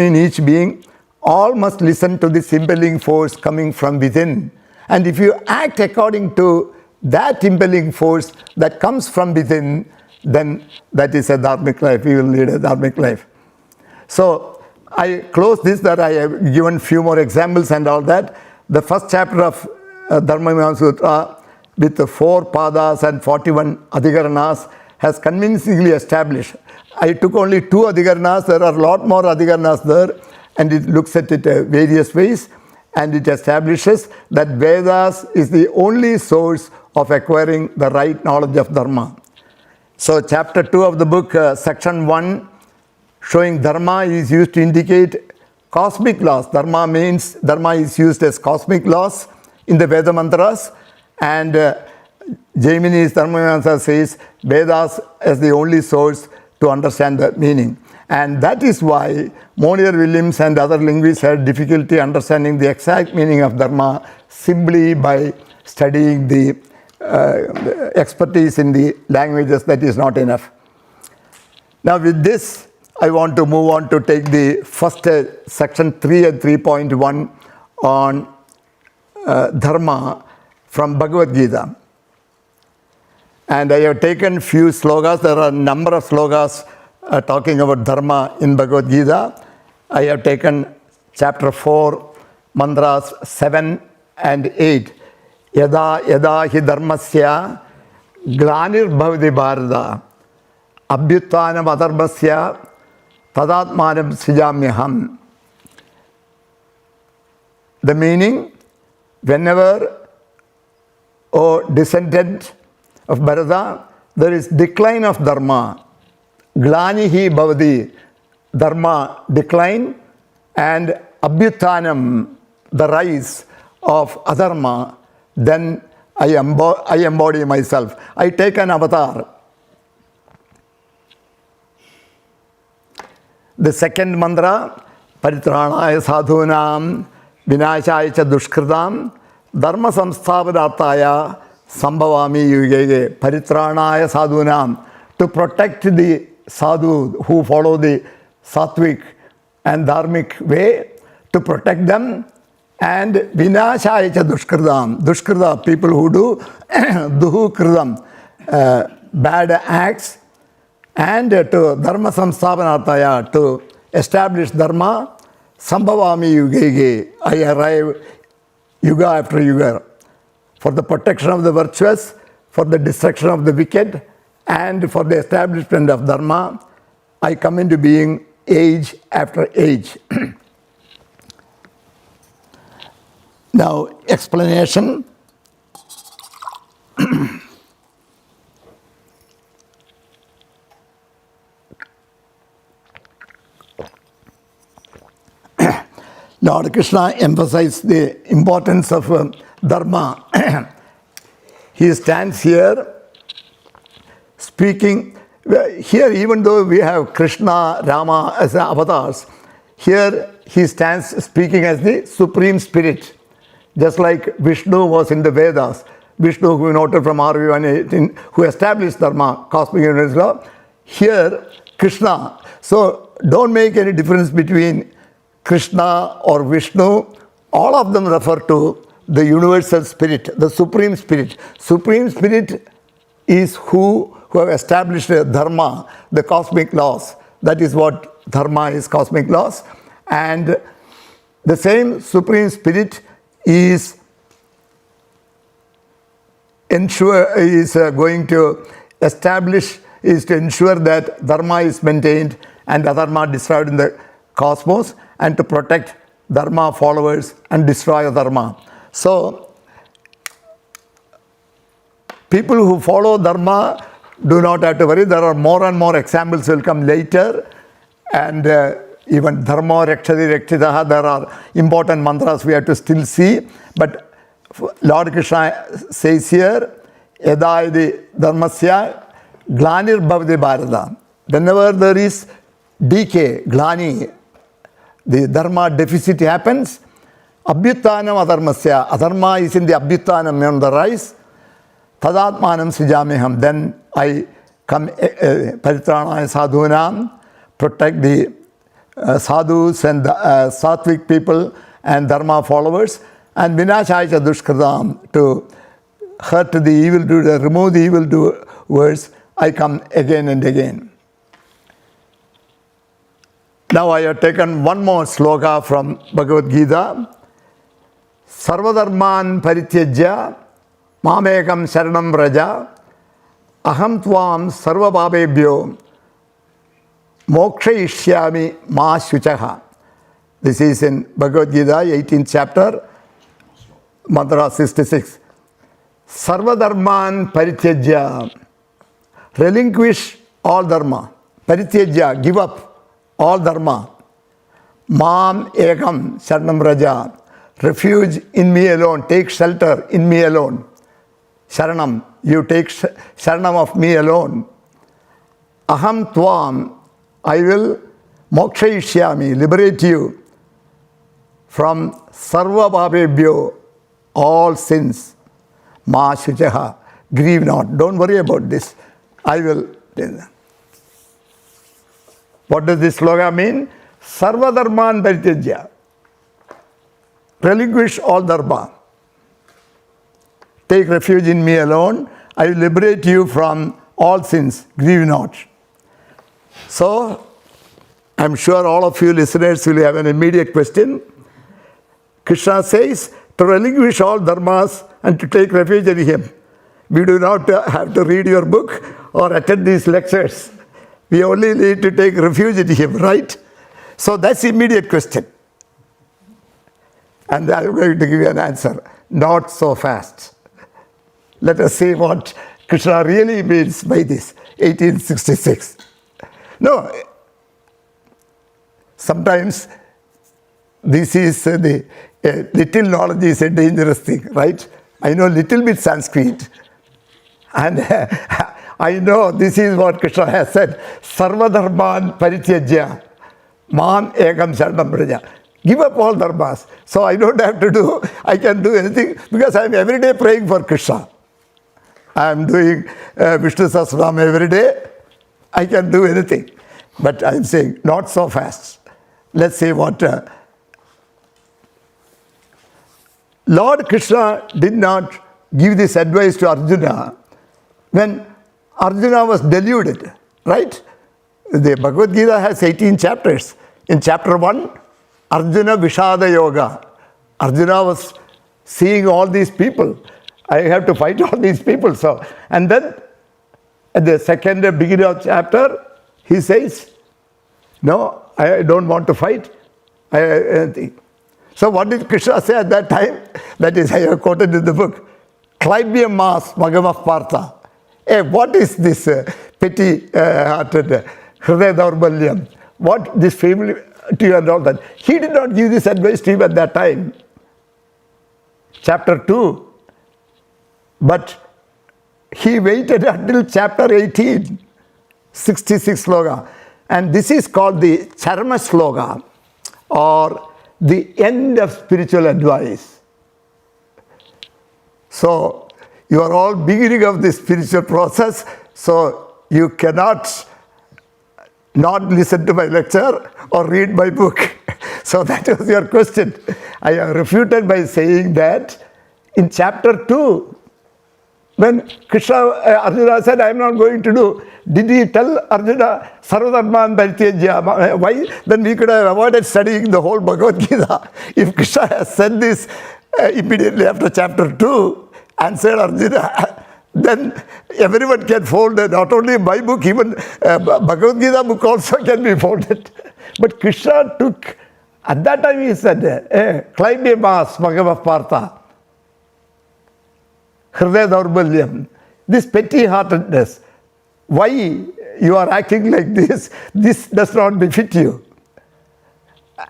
in each being. All must listen to this impelling force coming from within. And if you act according to that impelling force that comes from within, then that is a dharmic life. You will lead a dharmic life. So I close this, that I have given few more examples and all that. The first chapter of Dharma Sutra with the 4 padas and 41 adhikaranas has convincingly established. I took only 2 adhikaranas. There are a lot more adhikaranas there, and it looks at it various ways, and it establishes that Vedas is the only source of acquiring the right knowledge of Dharma. So chapter 2 of the book, section 1, showing Dharma is used to indicate cosmic laws. Dharma is used as cosmic laws in the Veda mantras, and Jaimini's Dharma says Vedas as the only source to understand the meaning. And that is why Monier Williams and other linguists had difficulty understanding the exact meaning of Dharma simply by studying the expertise in the languages. That is not enough. Now with this, I want to move on to take the first section 3 and 3.1 on Dharma from Bhagavad Gita. And I have taken few slokas. There are a number of slokas talking about Dharma in Bhagavad Gita. I have taken chapter 4, mantras 7 and 8. Yada yada hi dharmasya glanir bhavati bharata abhyuttanam adharmasya tadatmanam srijamyaham. The meaning, whenever, O descendant of Bharata, there is decline of Dharma. Glanihi bhavati, Dharma decline, and abhyuttanam, the rise of adharma, then I embody myself. I take an avatar. The second mantra, paritranaya sadhunam vinashaya cha dushkritam dharma samsthapanarthaya sambhavami yugege. Paritranaya sadhunam, to protect the sadhu who follow the sattvic and dharmic way, to protect them, and vinashaya cha dushkritam, dushkrita, people who do duhu kritam, bad acts, and to dharma samsthapanarthaya, to establish dharma, sambhavami yugege, I arrive yuga after yuga, for the protection of the virtuous, for the destruction of the wicked, and for the establishment of dharma, I come into being age after age. Now, explanation. Lord Krishna emphasized the importance of Dharma. He stands here speaking. Here, even though we have Krishna, Rama as avatars, here he stands speaking as the Supreme Spirit. Just like Vishnu was in the Vedas. Vishnu, who we noted from RV118, who established Dharma, cosmic universe law. Here, Krishna. So, don't make any difference between Krishna or Vishnu. All of them refer to the universal spirit, the Supreme Spirit. Supreme Spirit is who have established Dharma, the cosmic laws. That is what Dharma is, cosmic laws. And the same Supreme Spirit is going to establish, is to ensure that Dharma is maintained and adharma destroyed in the cosmos, and to protect Dharma followers and destroy Dharma. So, people who follow Dharma do not have to worry. There are more and more examples will come later, and even Dharma Rakshati Rakshitaha, there are important mantras we have to still see. But Lord Krishna says here, Yada idi dharmasya glanir bhavati bharata. Whenever there is decay, glani, the dharma deficit happens, abhyuttanam adharmasya, adharma is in the abhyuttanam, on the rise, tadatmanam srijamiham. Then I come paritranaya sadhunam, protect the sadhus and sattvic people and dharma followers, and vinashaya dushkritam, to hurt the evildoer, remove the evildoers, I come again and again. Now I have taken one more sloka from Bhagavad Gita. Sarvadharman parityajya mamekam sharanam vraja aham tvam sarvabhabebhyo mokshayishyami ma shuchaha. This is in Bhagavad Gita, 18th chapter, mantra 66. Sarvadharman parityajya, relinquish all dharma. Parityajya, give up all dharma. Mam ekam sharanam vraja, refuge in me alone, take shelter in me alone. Sharanam, you take sharanam of me alone. Aham tvam, I will mokshayishyami, liberate you from sarva bhabebhyo, all sins. Ma shuchaha, grieve not, don't worry about this. I will. What does this sloka mean? Sarva dharman parityajya, relinquish all dharma. Take refuge in me alone. I will liberate you from all sins. Grieve not. So, I'm sure all of you listeners will have an immediate question. Krishna says to relinquish all dharmas and to take refuge in him. We do not have to read your book or attend these lectures. We only need to take refuge in him, right? So that's the immediate question. And I'm going to give you an answer. Not so fast. Let us see what Krishna really means by this, 1866. No, sometimes this is little knowledge is a dangerous thing, right? I know little bit Sanskrit, and I know this is what Krishna has said. Sarvadharman parityajya, mam ekam sharanam vraja. Give up all dharmas. So I don't have to do, I can do anything because I am every day praying for Krishna. I am doing Vishnu Sahasranam every day. I can do anything. But I am saying, not so fast. Let's see what Lord Krishna did not give this advice to Arjuna when Arjuna was deluded, right? The Bhagavad Gita has 18 chapters. In chapter 1, Arjuna Vishada Yoga. Arjuna was seeing all these people. I have to fight all these people. So, and then at the second beginning of chapter, he says, no, I don't want to fight. So what did Krishna say at that time? That is, I have quoted in the book. Clibe mas magamah partha. Hey, what is this petty-hearted hridaya daurbalyam? What this family to you and all that? He did not give this advice to him at that time. Chapter 2. But he waited until chapter 18, 66 sloka. And this is called the Charma sloka, or the end of spiritual advice. So, you are all beginning of the spiritual process, so you cannot not listen to my lecture or read my book. So that was your question. I have refuted by saying that in chapter 2, when Krishna, Arjuna said, I am not going to do, did he tell Arjuna, Sarvadharman parityajya? Why? Then we could have avoided studying the whole Bhagavad Gita. If Krishna has said this immediately after chapter 2, answered Arjuna, then everyone can fold it. Not only my book, even Bhagavad Gita book also can be folded. But Krishna took, at that time he said, Clibe mas magamah partha. Hridaya daurbalyam, this petty-heartedness, why you are acting like this does not befit you.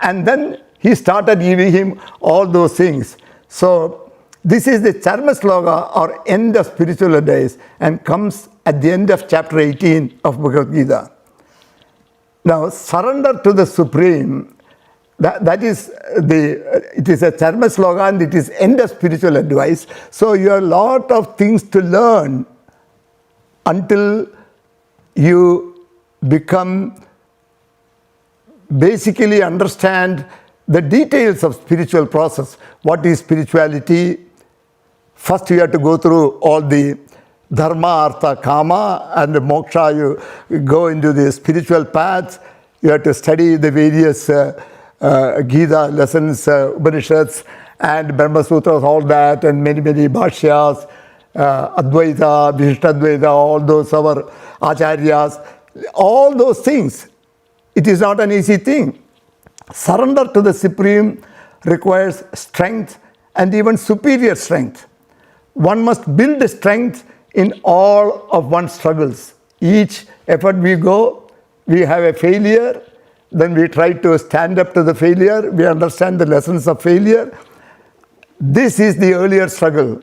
And then he started giving him all those things. So this is the Charma sloka, or end of spiritual advice, and comes at the end of chapter 18 of Bhagavad Gita. Now, surrender to the Supreme, that is it is a Dharma slogan, and it is end of spiritual advice. So you have a lot of things to learn until you become, basically understand the details of spiritual process. What is spirituality? First you have to go through all the Dharma, Artha, Kama, and Moksha. You go into the spiritual paths. You have to study the various Gita lessons, Upanishads, and Brahma Sutras, all that, and many bhashyas, Advaita, Vishishtadvaita, all those our Acharyas, all those things. It is not an easy thing. Surrender to the Supreme requires strength, and even superior strength. One must build strength in all of one's struggles. Each effort we go, we have a failure, then we try to stand up to the failure, we understand the lessons of failure. This is the earlier struggle.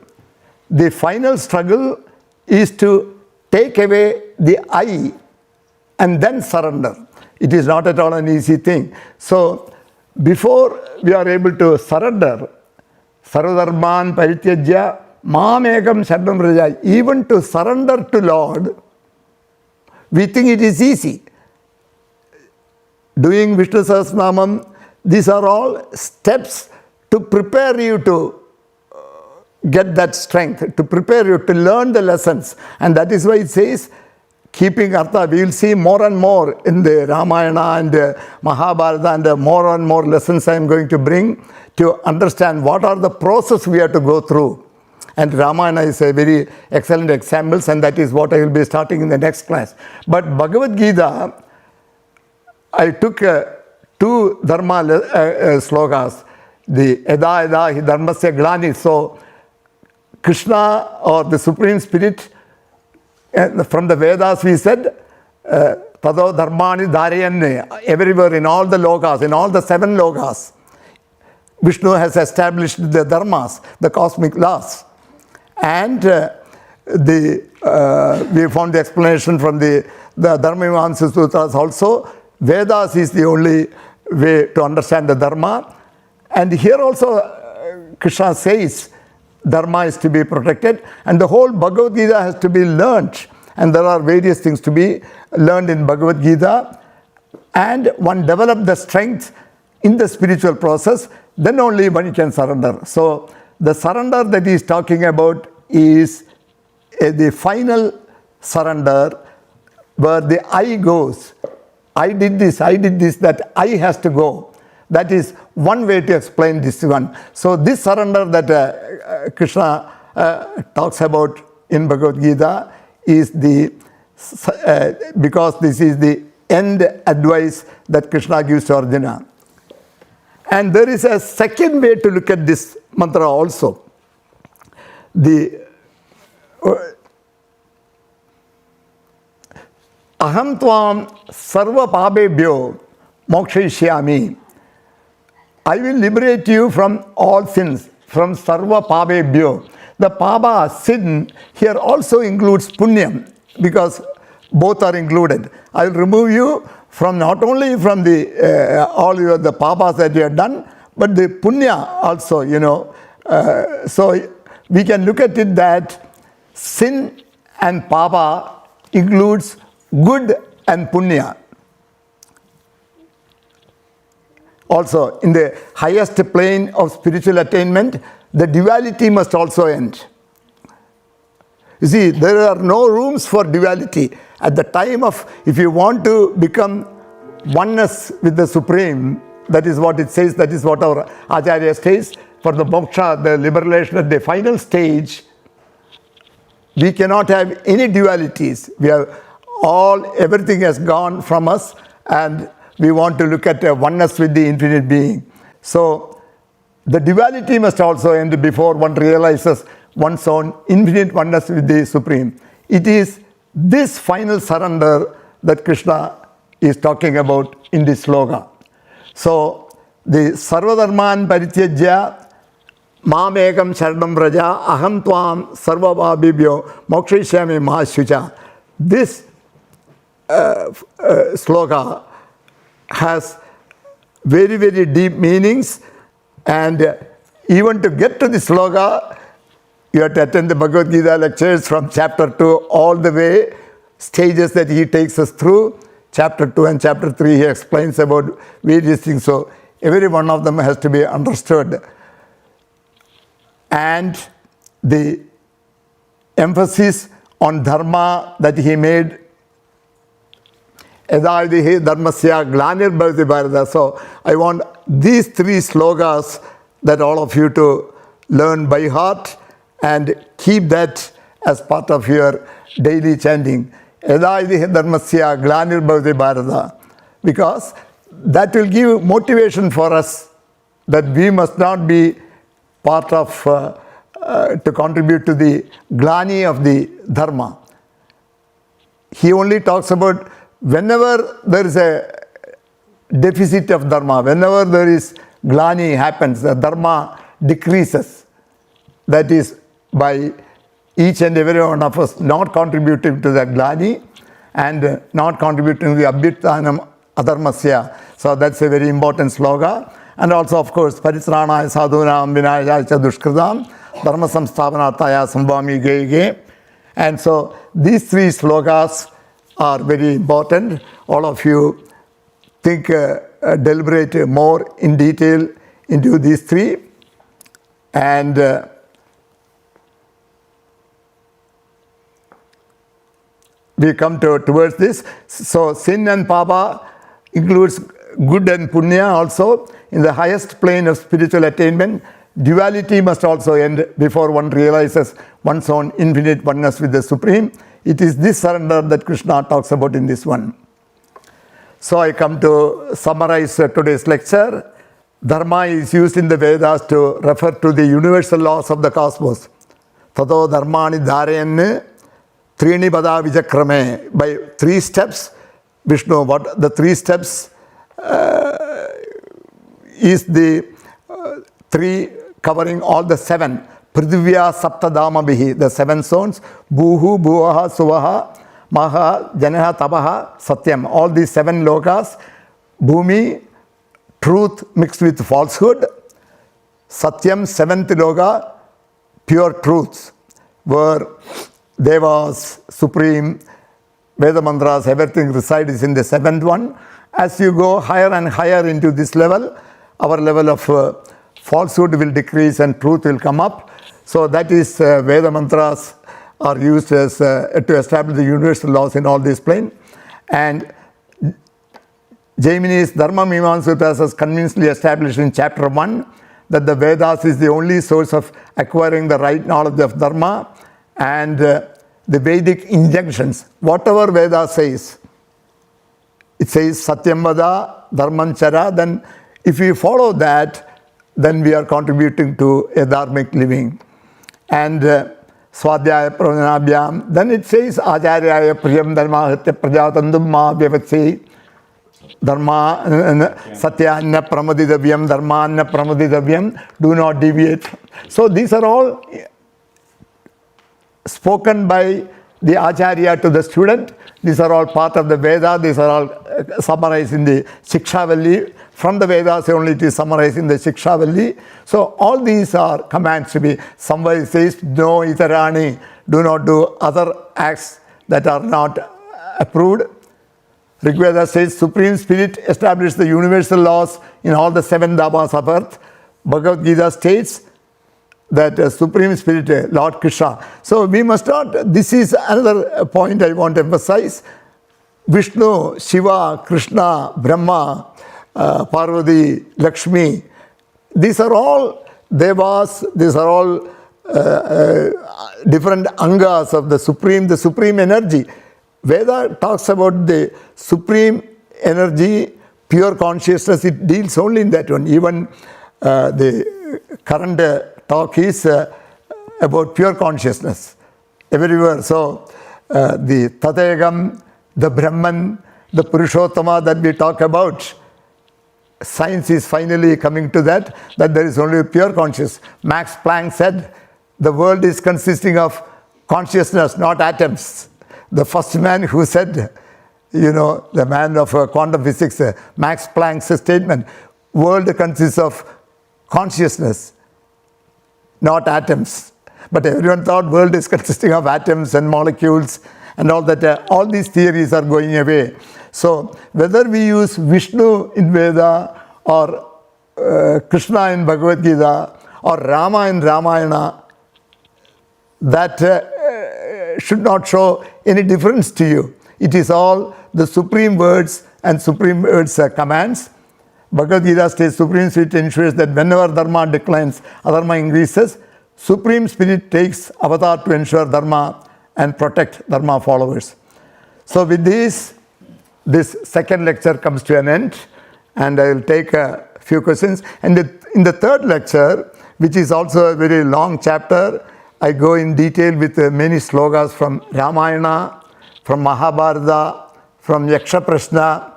The final struggle is to take away the I and then surrender. It is not at all an easy thing. So, before we are able to surrender, Sarvadharman Parityajya Mamekam Sharanam Vraja, even to surrender to Lord, we think it is easy. Doing Vishnu Sahasranamam, these are all steps to prepare you to get that strength, to prepare you to learn the lessons. And that is why it says, keeping Artha, we will see more and more in the Ramayana and Mahabharata, and more and more lessons I am going to bring to understand what are the process we have to go through. And Ramayana is a very excellent example, and that is what I will be starting in the next class. But Bhagavad Gita, I took two Dharma slokas, the Eda Eda Hi Dharmasya Glani. So, Krishna or the Supreme Spirit, from the Vedas we said, Tado Dharmani Dharayanne, everywhere in all the lokas, in all the 7 lokas, Vishnu has established the dharmas, the cosmic laws. And we found the explanation from the Dharma Mimamsa Sutras also. Vedas is the only way to understand the Dharma. And here also Krishna says Dharma is to be protected, and the whole Bhagavad Gita has to be learnt. And there are various things to be learned in Bhagavad Gita. And one develops the strength in the spiritual process, then only one can surrender. So the surrender that he is talking about is the final surrender where the I goes. I did this, that I has to go. That is one way to explain this one. So this surrender that Krishna talks about in Bhagavad Gita is the, because this is the end advice that Krishna gives to Arjuna. And there is a second way to look at this mantra also. The Aham Tvam Sarva Pabebhyo Mokshayishyami. I will liberate you from all sins, from Sarva Pabebhyo. The Paba, sin, here also includes Punyam, because both are included. I will remove you from not only from the all the Pabas that you have done, but the Punya also, So we can look at it that sin and Papa includes good and Punya. Also, in the highest plane of spiritual attainment, the duality must also end. You see, there are no rooms for duality. At the time of, if you want to become oneness with the Supreme, that is what it says, that is what our Acharya says, for the moksha, the liberation at the final stage, we cannot have any dualities. We have everything has gone from us, and we want to look at a oneness with the infinite being. So, the duality must also end before one realizes one's own infinite oneness with the Supreme. It is this final surrender that Krishna is talking about in this sloka. So, the Sarvadharman Parityajya Mamekam Sharanam Vraja Aham Tvam Sarva Bhabibhyo Mokshayishyami Mahashucha. This sloka has very, very deep meanings. And even to get to the sloka, you have to attend the Bhagavad Gita lectures from chapter 2 all the way, stages that he takes us through. Chapter 2 and chapter 3, he explains about various things. So every one of them has to be understood. And the emphasis on dharma that he made, Edaidihi dharmasya glanir bhavati bharata. So I want these 3 slokas that all of you to learn by heart and keep that as part of your daily chanting. Edaidihi dharmasya glanir bhavati bharata. Because that will give motivation for us that we must not be part of, to contribute to the glani of the dharma. He only talks about whenever there is a deficit of dharma, whenever there is glani happens, the dharma decreases. That is by each and every one of us not contributing to the glani and not contributing to the abhyutanam adharmasya. So that's a very important sloka. And also, of course, parisranaya sadhunam vinayaya cha dushkritam dharma samsthapanarthaya sambhami ge. And so these 3 slokas are very important. All of you think, deliberate more in detail into these 3. And we come towards this. So sin and papa includes good and punya also. In the highest plane of spiritual attainment, duality must also end before one realizes one's own infinite oneness with the Supreme. It is this surrender that Krishna talks about in this one. So I come to summarize today's lecture. Dharma is used in the Vedas to refer to the universal laws of the cosmos. Tato dharmani dharayan trini pada vijakrame. By 3 steps, Vishnu, what the 3 steps is the 3 covering all the 7. Prithivya saptadama bihi, the 7 zones. Bhuhu, bhuvaha, suvaha, maha, janaha, tapaha, satyam. All these 7 lokas. Bhumi, truth mixed with falsehood. Satyam, 7th loka, pure truths, where devas, supreme, Veda mantras, everything resides in the 7th one. As you go higher and higher into this level, our level of falsehood will decrease and truth will come up. So that is Veda mantras are used as to establish the universal laws in all these planes. And Jaimini's Dharma Mimamsa has convincingly established in chapter 1 that the Vedas is the only source of acquiring the right knowledge of Dharma, and the Vedic injunctions, whatever Veda says, it says Satyam Vada, Dharman Chara, then if we follow that, then we are contributing to a dharmic living. And Swadhyaya Pravanabhyam, then it says Acharyaya Priyam Dharma Hatya Prajatandum Ma Vyavatsi Dharma Satyanya Pramaditavyam Dharmanya Pramaditavyam, do not deviate. So these are all spoken by the Acharya to the student. These are all part of the Veda. These are all summarized in the Shikshavalli. From the Vedas only it is summarized in the Shikshavalli. So all these are commands to be. Somebody says, no itarani, do not do other acts that are not approved. Rigveda says, Supreme Spirit established the universal laws in all the 7 dhabas of earth. Bhagavad Gita states that Supreme Spirit, Lord Krishna. So we must not, this is another point I want to emphasize. Vishnu, Shiva, Krishna, Brahma, Parvati, Lakshmi, these are all devas, these are all different angas of the supreme energy. Veda talks about the supreme energy, pure consciousness, it deals only in that one. Even the current talk is about pure consciousness everywhere. So the Tathagam, the Brahman, the Purushottama that we talk about, science is finally coming to that there is only pure consciousness. Max Planck said the world is consisting of consciousness, not atoms. The first man who said, the man of quantum physics, Max Planck's statement, world consists of consciousness, not atoms. But everyone thought world is consisting of atoms and molecules and all that. All these theories are going away. So whether we use Vishnu in Veda or Krishna in Bhagavad Gita or Rama in Ramayana, that should not show any difference to you. It is all the supreme words and supreme words commands. Bhagavad Gita states, Supreme Spirit ensures that whenever Dharma declines, Adharma increases. Supreme Spirit takes avatar to ensure Dharma and protect Dharma followers. So with this second lecture comes to an end, and I will take a few questions. And in the third lecture, which is also a very long chapter, I go in detail with many slokas from Ramayana, from Mahabharata, from Yaksha Prashna,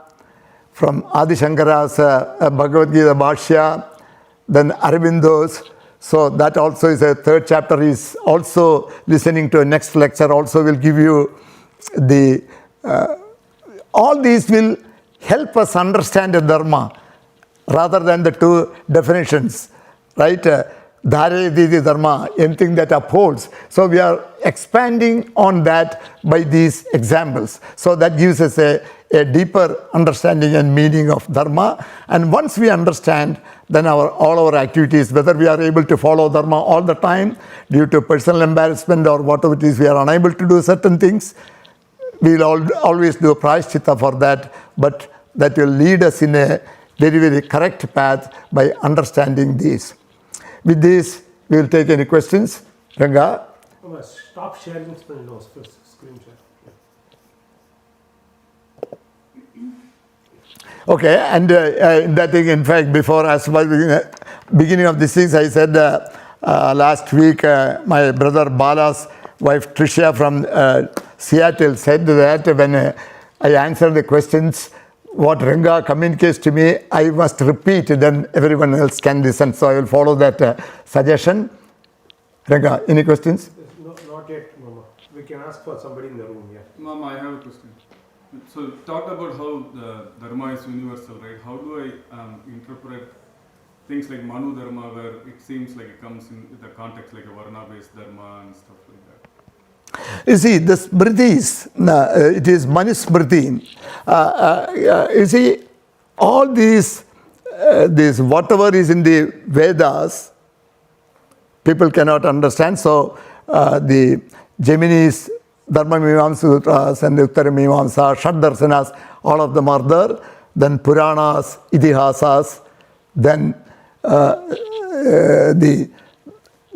from Adi Shankara's Bhagavad Gita Bhashya, then Aurobindo's. So that also is a third chapter. Is also listening to a next lecture also will give you the all these will help us understand the Dharma rather than the two definitions, right? Dhare Didi Dharma, anything that upholds. So we are expanding on that by these examples. So that gives us a deeper understanding and meaning of Dharma. And once we understand, then all our activities, whether we are able to follow Dharma all the time due to personal embarrassment or whatever it is, we are unable to do certain things, we will always do a prayaschitta for that, but that will lead us in a very, very correct path by understanding these. With this, we will take any questions. Ranga? Stop sharing screen share. Okay, and that thing, in fact, before as well, beginning of this thing, I said last week, my brother Bala's wife Tricia from Seattle said that when I answer the questions, what Ranga communicates to me, I must repeat, then everyone else can listen. So I will follow that suggestion. Ranga, any questions? Not yet, Mama. We can ask for somebody in the room here. Mama, I have a question. So you talked about how the Dharma is universal, right? How do I interpret things like Manu Dharma, where it seems like it comes in the context like a Varna-based Dharma and stuff like that? You see, the Smritis, it is Manusmriti. You see, all these, whatever is in the Vedas, people cannot understand. So the Gemini's Dharma Mimamsa Sutras and the Uttara Mimamsa, Shaddarsanas, all of them are there. Then Puranas, Idihasas, then the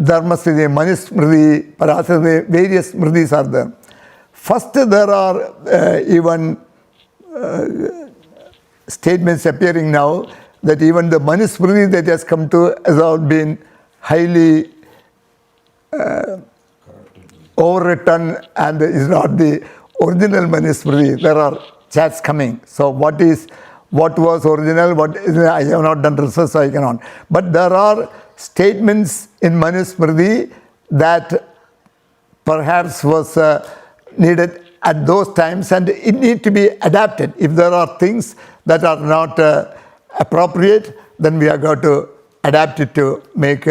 Dharma Smriti, Manusmriti, Parasmriti, various Smritis are there. First, there are even statements appearing now that even the Manusmriti that has come to has all been highly overwritten and is not the original Manusmriti. There are chats coming. So what was original, what is, I have not done research, so I cannot. But there are statements in Manusmriti that perhaps was needed at those times, and it needs to be adapted. If there are things that are not appropriate, then we are going to adapt it to make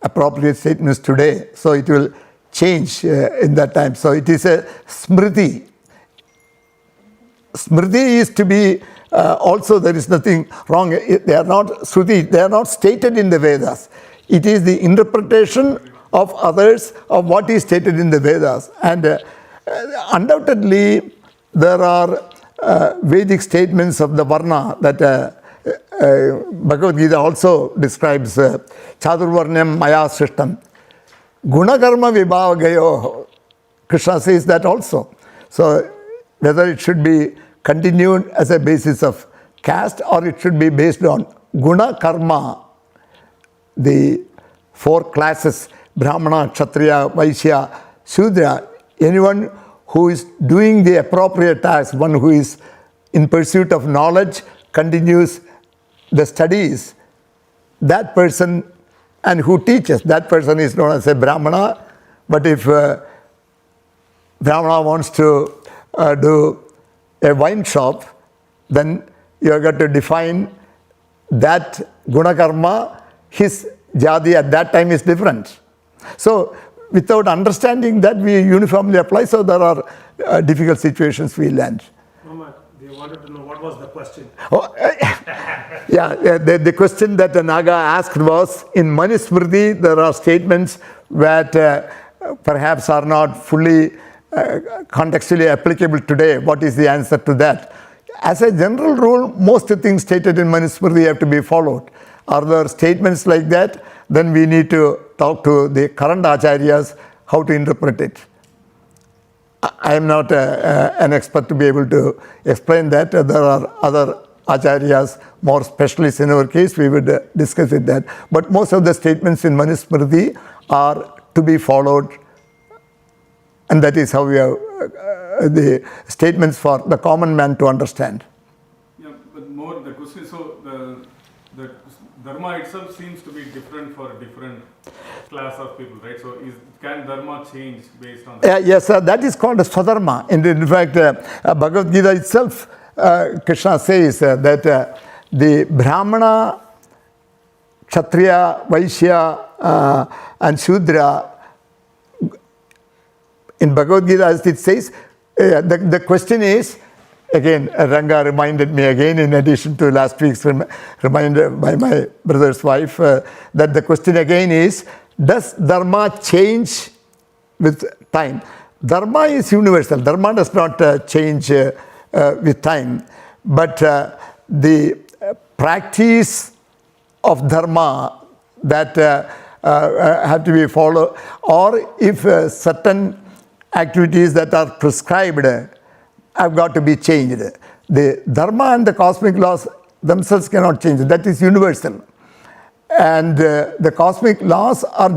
appropriate statements today. So it will change in that time. So it is a Smriti. Smriti is to be also, there is nothing wrong. They are not Shruti, they are not stated in the Vedas. It is the interpretation of others of what is stated in the Vedas. And undoubtedly, there are Vedic statements of the Varna that Bhagavad Gita also describes. Chadurvarnyam maya srishtam. Gunakarma vibhavayo. Krishna says that also. So whether it should be continued as a basis of caste or it should be based on guna karma, the four classes, Brahmana, Kshatriya, Vaishya, Shudra, anyone who is doing the appropriate task, one who is in pursuit of knowledge, continues the studies, that person, and who teaches, that person is known as a Brahmana. But if Brahmana wants to do a wine shop, then you have got to define that guna karma, his jadi at that time is different. So without understanding that, we uniformly apply, so there are difficult situations we land. Mama, they wanted to know what was the question. Oh, the question that the Naga asked was, in Manusmriti there are statements that perhaps are not fully contextually applicable today. What is the answer to that? As a general rule, most things stated in Manusmriti have to be followed. Are there statements like that? Then we need to talk to the current acharyas how to interpret it. I am not an expert to be able to explain that. There are other acharyas, more specialists in our case, we would discuss it that. But most of the statements in Manusmriti are to be followed, and that is how we have the statements for the common man to understand. Yeah, but more the question, so the Dharma itself seems to be different for different class of people, right? So can Dharma change based on that? Yes, that is called a Swadharma. In fact, Bhagavad Gita itself, Krishna says that the Brahmana, Kshatriya, Vaishya and Shudra, in Bhagavad Gita as it says, the question is, again, Ranga reminded me again, in addition to last week's reminder by my brother's wife, that the question again is, does Dharma change with time? Dharma is universal. Dharma does not change with time. But the practice of Dharma that have to be followed, or if certain activities that are prescribed have got to be changed. The Dharma and the cosmic laws themselves cannot change. That is universal. And the cosmic laws are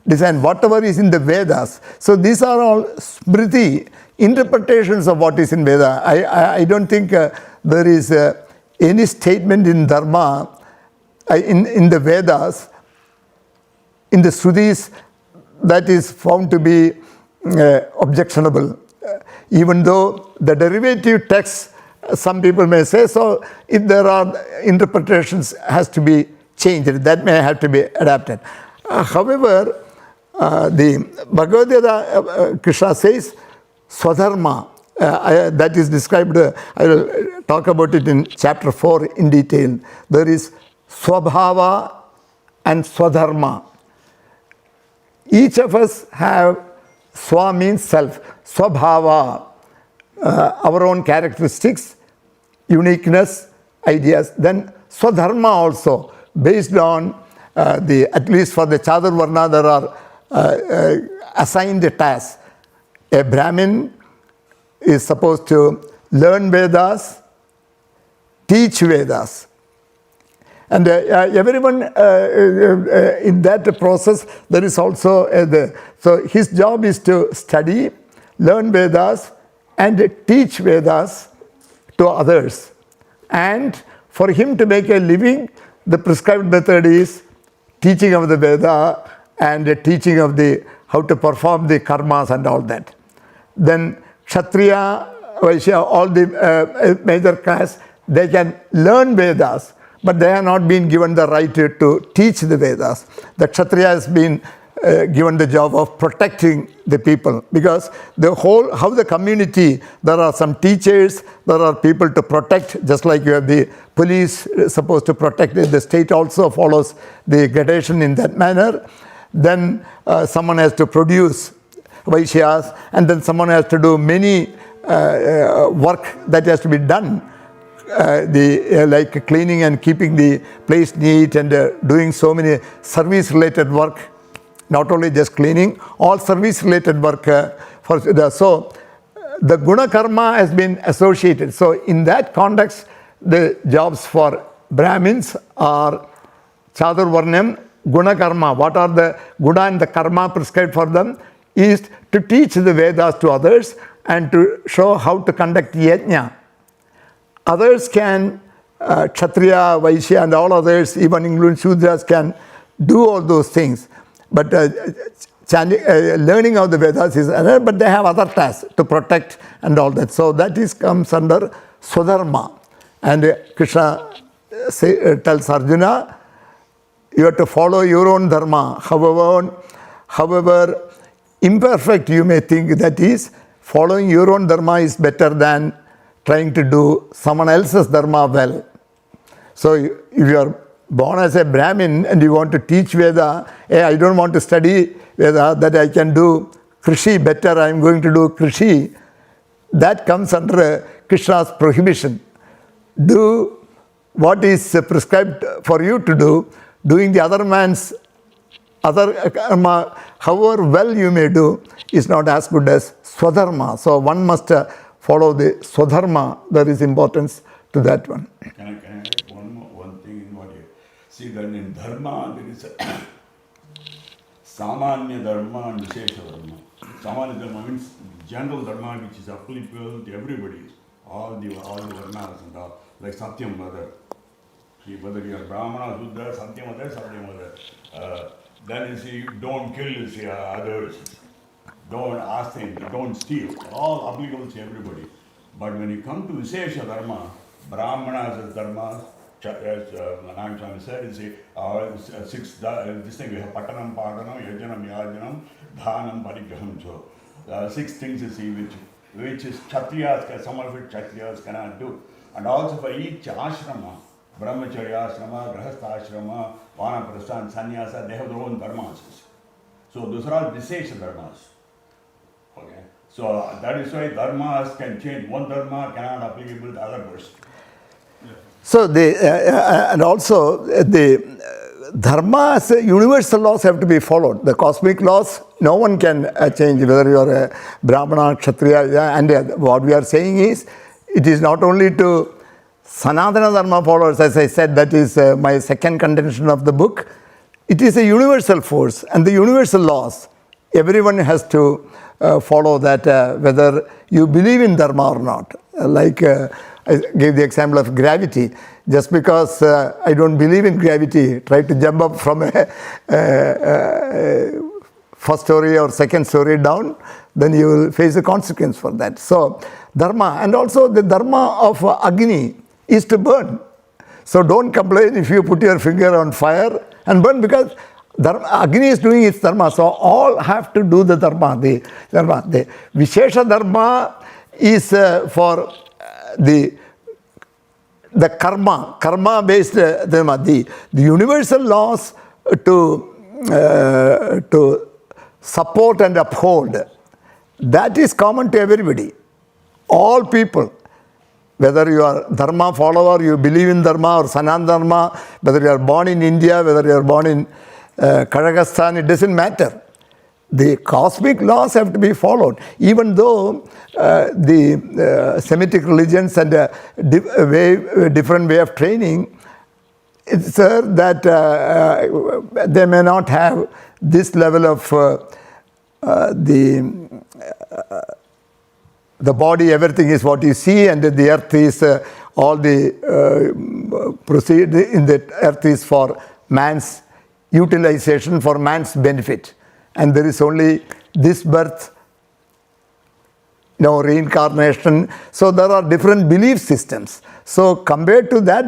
designed, whatever is in the Vedas. So these are all Smriti, interpretations of what is in Veda. I don't think there is any statement in Dharma, in the Vedas, in the Srutis, that is found to be objectionable. Even though the derivative texts, some people may say so, if there are interpretations has to be changed, that may have to be adapted. However, the Bhagavad Gita, Krishna says, Swadharma, that is described, I will talk about it in chapter 4 in detail. There is Swabhava and Swadharma. Each of us have, Swa means self, Swabhava, our own characteristics, uniqueness, ideas. Then Swadharma also, based on at least for the Chaturvarna, there are assigned tasks. A Brahmin is supposed to learn Vedas, teach Vedas. And everyone in that process, there is also so his job is to study, learn Vedas, and teach Vedas to others. And for him to make a living, the prescribed method is teaching of the Veda and teaching of how to perform the karmas and all that. Then Kshatriya, Vaishya, all the major castes, they can learn Vedas, but they have not been given the right to teach the Vedas. The Kshatriya has been given the job of protecting the people, because how the community, there are some teachers, there are people to protect, just like you have the police supposed to protect it. The state also follows the gradation in that manner. Then someone has to produce Vaishyas, and then someone has to do many work that has to be done. Like cleaning and keeping the place neat and doing so many service-related work, not only just cleaning, all service-related work. So the guna karma has been associated. So in that context, the jobs for Brahmins are Chaturvarnam, guna karma. What are the guna and the karma prescribed for them? Is to teach the Vedas to others and to show how to conduct yajna. Others can, Kshatriya, Vaishya and all others, even including Shudras, can do all those things. But learning of the Vedas is another, but they have other tasks to protect and all that. So that comes under Swadharma. And Krishna tells Arjuna, you have to follow your own dharma. However imperfect you may think that is, following your own dharma is better than trying to do someone else's dharma well. So if you are born as a Brahmin and you want to teach Veda, hey, I don't want to study Veda, that I can do Krishi better, I am going to do Krishi. That comes under Krishna's prohibition. Do what is prescribed for you to do, doing the other man's other karma, however well you may do, is not as good as Swadharma. So one must follow the Swadharma. There is importance to that one. Can I add one thing in what you see? That in Dharma there is a Samanya Dharma and Vishesha Dharma. Samanya Dharma means general Dharma which is applicable to everybody, all the Varnas and all, like Satyam Mother. See, whether you are Brahmana, Sudra, Satyam Mother, then you see, don't kill others, don't ask them, don't steal, all applicable to everybody. But when you come to Vishesha Dharma, Brahmanas Dharma, as Narayanaswami said, is six, this thing we have Patanam, Padanam, Yajanam, Yajanam, Dhanam, Parigraham. So, 6 things you see which is Kshatriyas, some of it Kshatriyas cannot do. And also for each ashrama, Brahmacharya ashrama, Grahastha ashrama, Vanaprastha and Sannyasa, they have their own dharmas. So those are all Vishesha dharmas. Okay. So that is why dharmas can change. One dharma cannot applicable to other person. So and also the dharmas, universal laws have to be followed. The cosmic laws, no one can change, whether you are a Brahmana, Kshatriya, and what we are saying is, it is not only to Sanatana Dharma followers, as I said, that is my second contention of the book. It is a universal force and the universal laws. Everyone has to follow that, whether you believe in Dharma or not. Like I gave the example of gravity. Just because I don't believe in gravity, try to jump up from a first story or second story down, then you will face a consequence for that. So Dharma, and also the Dharma of Agni is to burn. So don't complain if you put your finger on fire and burn, because Dharma, Agni is doing its Dharma. So all have to do the Dharma. The Vishesha Dharma is for the karma based Dharma. The universal laws to support and uphold, that is common to everybody. All people. Whether you are Dharma follower, you believe in Dharma or Sanatana Dharma, whether you are born in India, whether you are born in Kazakhstan, it doesn't matter. The cosmic laws have to be followed. Even though the Semitic religions and different way of training, it's that they may not have this level of the body, everything is what you see, and the earth is all the proceed in the earth is for man's utilization, for man's benefit, and there is only this birth, reincarnation. So there are different belief systems. So compared to that,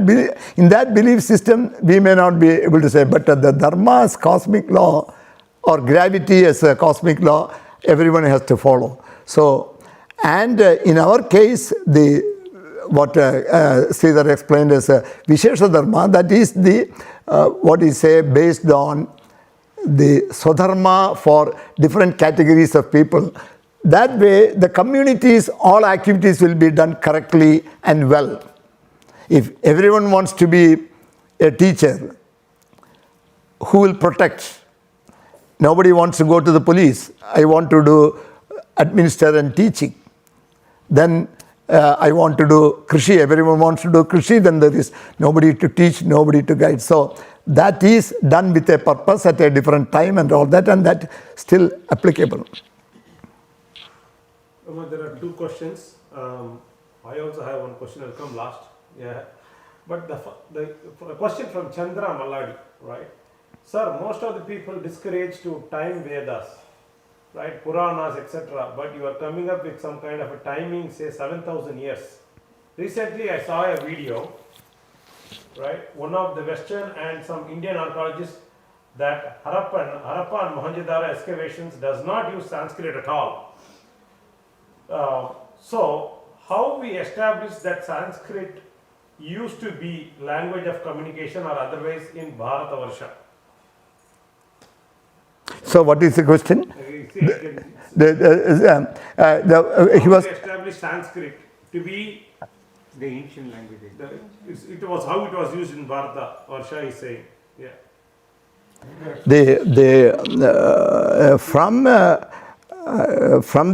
in that belief system, we may not be able to say, but the Dharma's cosmic law or gravity as a cosmic law, everyone has to follow. So. And in our case, what Sridhar explained as Vishesha Dharma, that is the, what is based on the Swadharma for different categories of people. That way, the communities, all activities will be done correctly and well. If everyone wants to be a teacher, who will protect? Nobody wants to go to the police. I want to do administer and teaching. Then I want to do Krishi, everyone wants to do Krishi, then there is nobody to teach, nobody to guide. So that is done with a purpose at a different time and all that, and that still applicable. There are 2 questions. I also have one question, I'll come last. Yeah. But the question from Chandra Maladi, right? Sir, most of the people discourage to time Vedas, right, Puranas, etc. But you are coming up with some kind of a timing, say 7,000 years. Recently, I saw a video right? One of the Western and some Indian archaeologists that Harappa and Mohenjo-daro excavations does not use Sanskrit at all. So how we establish that Sanskrit used to be language of communication or otherwise in Bharatavarsha? So what is the question? He was established Sanskrit to be The ancient languages. it was how it was used in Bharatavarsha, is saying. Yeah. From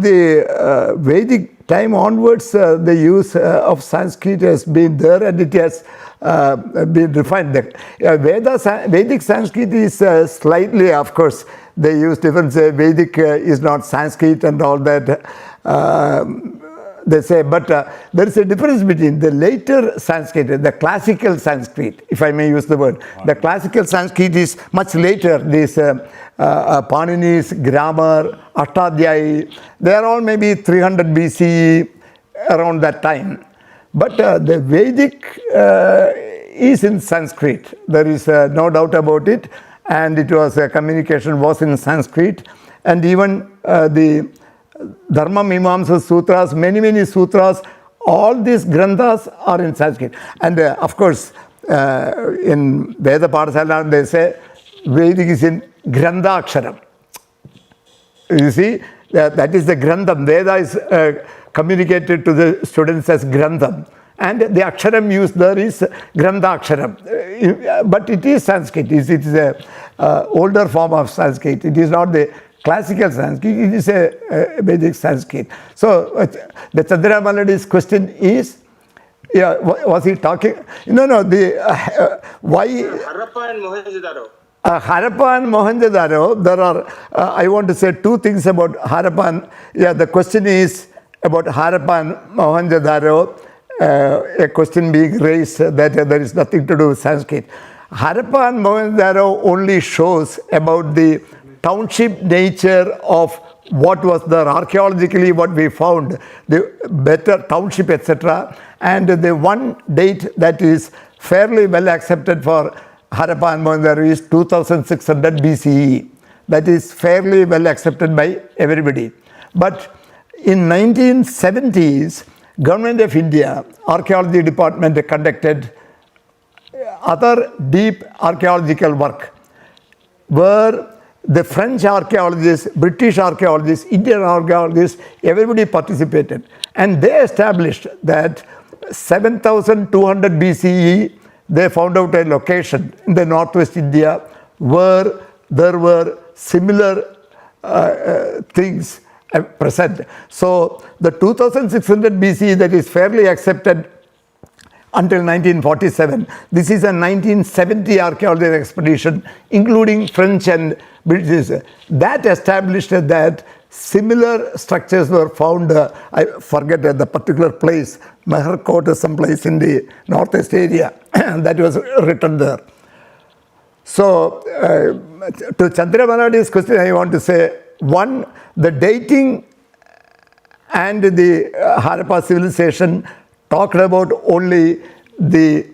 the Vedic time onwards, the use of Sanskrit has been there and it has been refined. Vedic Sanskrit is slightly, of course, they use different, Vedic is not Sanskrit and all that. They say, but there is a difference between the later Sanskrit, the classical Sanskrit, if I may use the word. The classical Sanskrit is much later. This Panini's grammar, Ashtadhyayi, they are all maybe 300 BCE, around that time. But the Vedic is in Sanskrit. There is no doubt about it. And it was, communication was in Sanskrit. And even the Dharma Mimamsa Sutras, many sutras, all these granthas are in Sanskrit. And of course, in Veda Pathasala, they say Vedic is in Grantha Aksharam. You see, that is the Grantham. Veda is communicated to the students as Grantham. And the Aksharam used there is Grantha Aksharam. But it is Sanskrit. It is a older form of Sanskrit. It is not the classical Sanskrit, it is a Vedic Sanskrit. So the Chandra Maladi's question is, yeah, was he talking? No, why? Harappa and Mohenjo-daro. Harappa and Mohenjo-daro, there are, I want to say two things about Harappa and, the question is about Harappa and Mohenjo-daro, a question being raised that there is nothing to do with Sanskrit. Harappa and Mohenjo-daro only shows about the township nature of what was there archaeologically, what we found, the better township, etc. And the one date that is fairly well accepted for Harappa and Mohenjo-daro is 2600 BCE. That is fairly well accepted by everybody. But in 1970s, Government of India Archaeology Department conducted other deep archaeological work where the French archaeologists, British archaeologists, Indian archaeologists, everybody participated. And they established that 7200 BCE, they found out a location in the northwest India where there were similar things present. So the 2600 BCE that is fairly accepted until 1947. This is a 1970 archaeological expedition, including French and British. That established that similar structures were found, I forget the particular place, Mehercote or someplace in the northeast area, that was written there. So, to Chandra Maladi's question, I want to say, one, the dating and the Harappa civilization talked about only the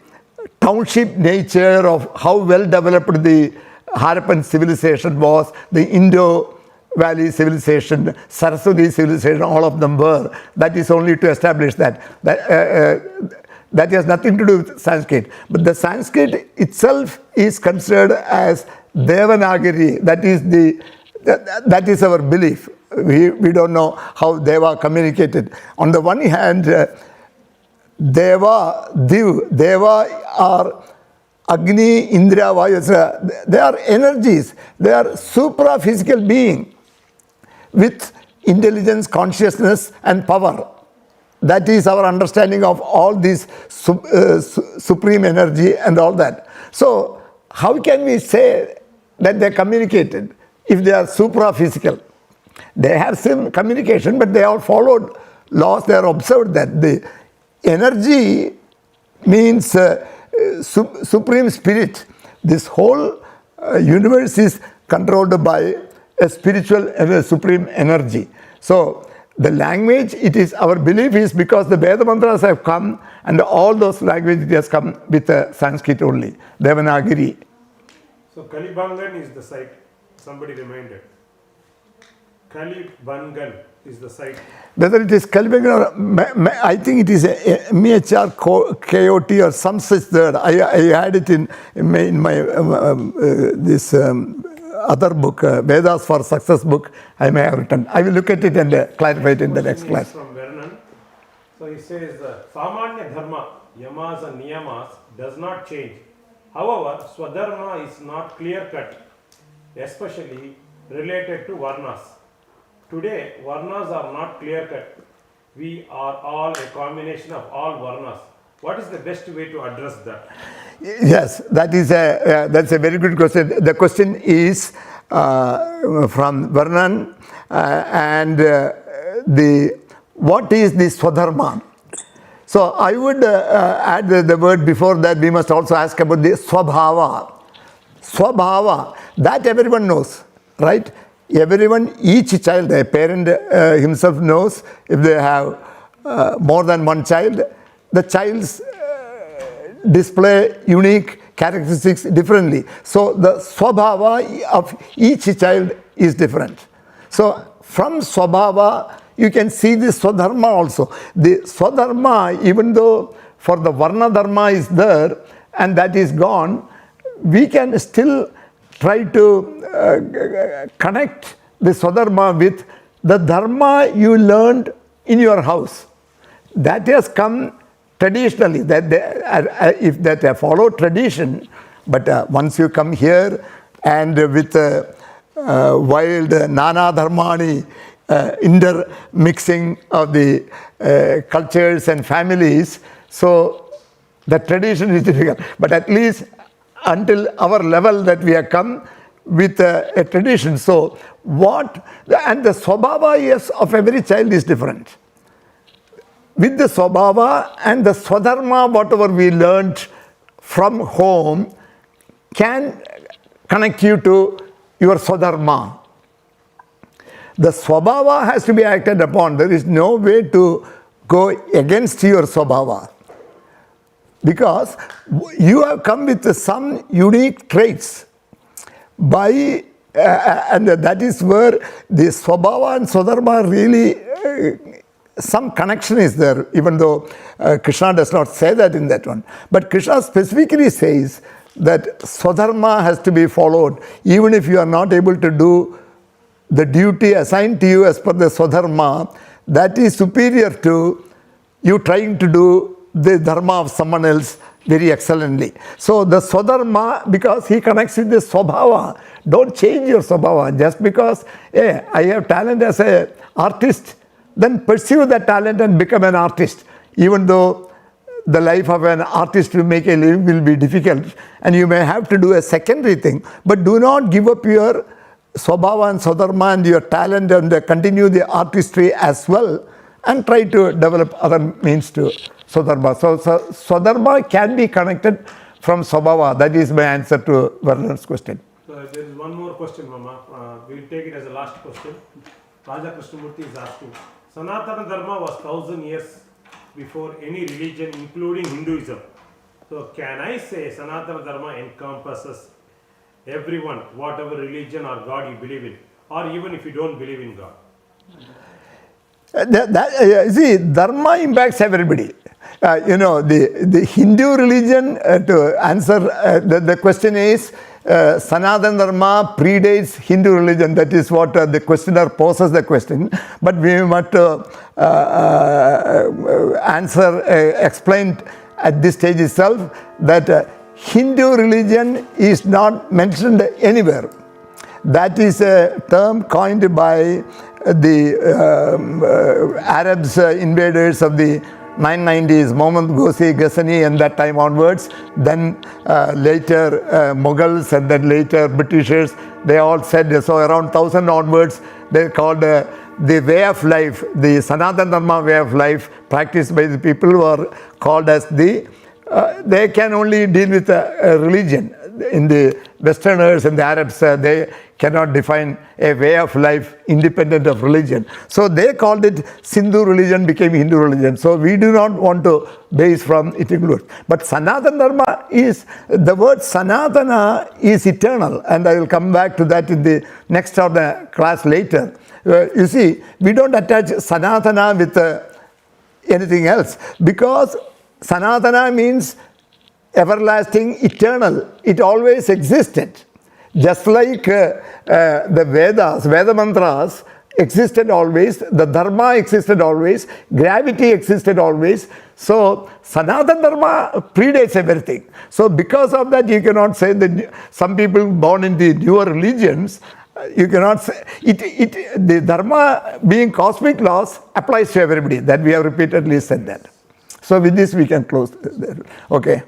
township nature of how well developed the Harappan civilization was, the Indo-Valley civilization, Saraswati civilization, all of them were. That is only to establish that. That has nothing to do with Sanskrit. But the Sanskrit itself is considered as Devanagari. That is our belief. We don't know how Deva communicated. On the one hand, Deva are Agni, Indra, Vayu, they are energies. They are supra-physical being with intelligence, consciousness and power. That is our understanding of all this supreme energy and all that. So, how can we say that they communicated if they are supra-physical? They have some communication, but they all followed laws. They are observed that the energy means supreme spirit. This whole universe is controlled by a spiritual and a supreme energy. So The language, it is our belief is because the Veda mantras have come and all those languages it has come with Sanskrit only, Devanagari. So Kalibangan is the site. Somebody reminded. Kalibangan is the site. Whether it is Kalibangan or I think it is a MHR KOT or some such word. I had it in my this other book, Vedas for Success book. I may have written. I will look at it and clarify it in the next class. From Vernon. So he says, Samanya Dharma, Yamas and Niyamas does not change. However, Swadharma is not clear cut, especially related to Varnas. Today, Varnas are not clear cut. We are all a combination of all Varnas. What is the best way to address that? Yes, that's a very good question. The question is from Vernon what is the Swadharma? So I would add the word before that. We must also ask about the Swabhava. Swabhava, that everyone knows, right? Everyone, each child, a parent himself knows if they have more than one child, the child's display unique characteristics differently. So the Swabhava of each child is different. So from Swabhava, you can see the Swadharma also. The Swadharma, even though for the Varna Dharma is there and that is gone, we can still try to connect the Swadharma with the Dharma you learned in your house. That has come traditionally, if that follow tradition, but once you come here and with wild Nana Dharmani intermixing of the cultures and families, so the tradition is difficult. But at least until our level that we have come with a tradition. So and the Swabhava yes, of every child is different. With the Swabhava and the Swadharma, whatever we learned from home can connect you to your Swadharma. The Swabhava has to be acted upon. There is no way to go against your Swabhava. Because you have come with some unique traits. And that is where the Swabhava and Swadharma really, some connection is there, even though Krishna does not say that in that one. But Krishna specifically says that Swadharma has to be followed, even if you are not able to do the duty assigned to you as per the Swadharma, that is superior to you trying to do the Dharma of someone else very excellently. So the Swadharma, because he connects with the Swabhava, don't change your Swabhava. Just because, I have talent as an artist, then pursue that talent and become an artist. Even though the life of an artist to make a living will be difficult and you may have to do a secondary thing, but do not give up your Swabhava and Swadharma and your talent and continue the artistry as well and try to develop other means to Swadharma. So Swadharma can be connected from Swabhava. That is my answer to Varna's question. So there is one more question, Mama. We will take it as a last question. Raja Krishnamurti is asking, Sanatana Dharma was 1,000 years before any religion, including Hinduism. So can I say Sanatana Dharma encompasses everyone, whatever religion or God you believe in, or even if you don't believe in God? See, Dharma impacts everybody. The Hindu religion, to answer the question is, Sanatana Dharma predates Hindu religion. That is what the questioner poses the question. But we must explain at this stage itself that Hindu religion is not mentioned anywhere. That is a term coined by the Arabs, invaders of the 990s, Muhammad Ghazni and that time onwards. Then later Mughals and then later Britishers, they all said, so around 1000 onwards, they called the way of life, the Sanatana Dharma way of life practiced by the people who are called as they can only deal with religion. in the Westerners and the Arabs, they cannot define a way of life independent of religion. So they called it Sindhu religion became Hindu religion. So we do not want to base from it includes. But Sanatana Dharma is, the word Sanatana is eternal, and I will come back to that in the next of the class later. You see, we don't attach Sanatana with anything else, because Sanatana means everlasting, eternal. It always existed. Just like the Vedas, Veda mantras existed always, the Dharma existed always, gravity existed always. So Sanatana Dharma predates everything. So because of that, you cannot say that some people born in the newer religions, you cannot say the Dharma being cosmic laws applies to everybody. That we have repeatedly said that. So with this we can close. Okay.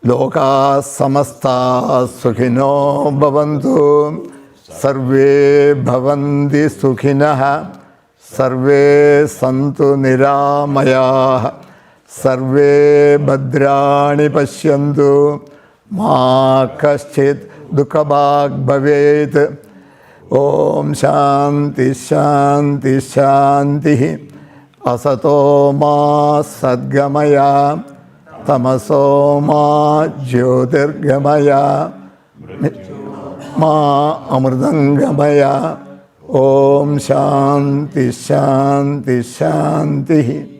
Loka samasta sukhino bhavantu sarve bhavanti sukhinah sarve santu niramayah sarve bhadrani pashyantu ma kaschit dukhabhag bhavet. Om shanti shanti shanti asato ma sadgamaya tamaso ma jyotirgamaya ma amritangamaya. Om shanti shanti shanti.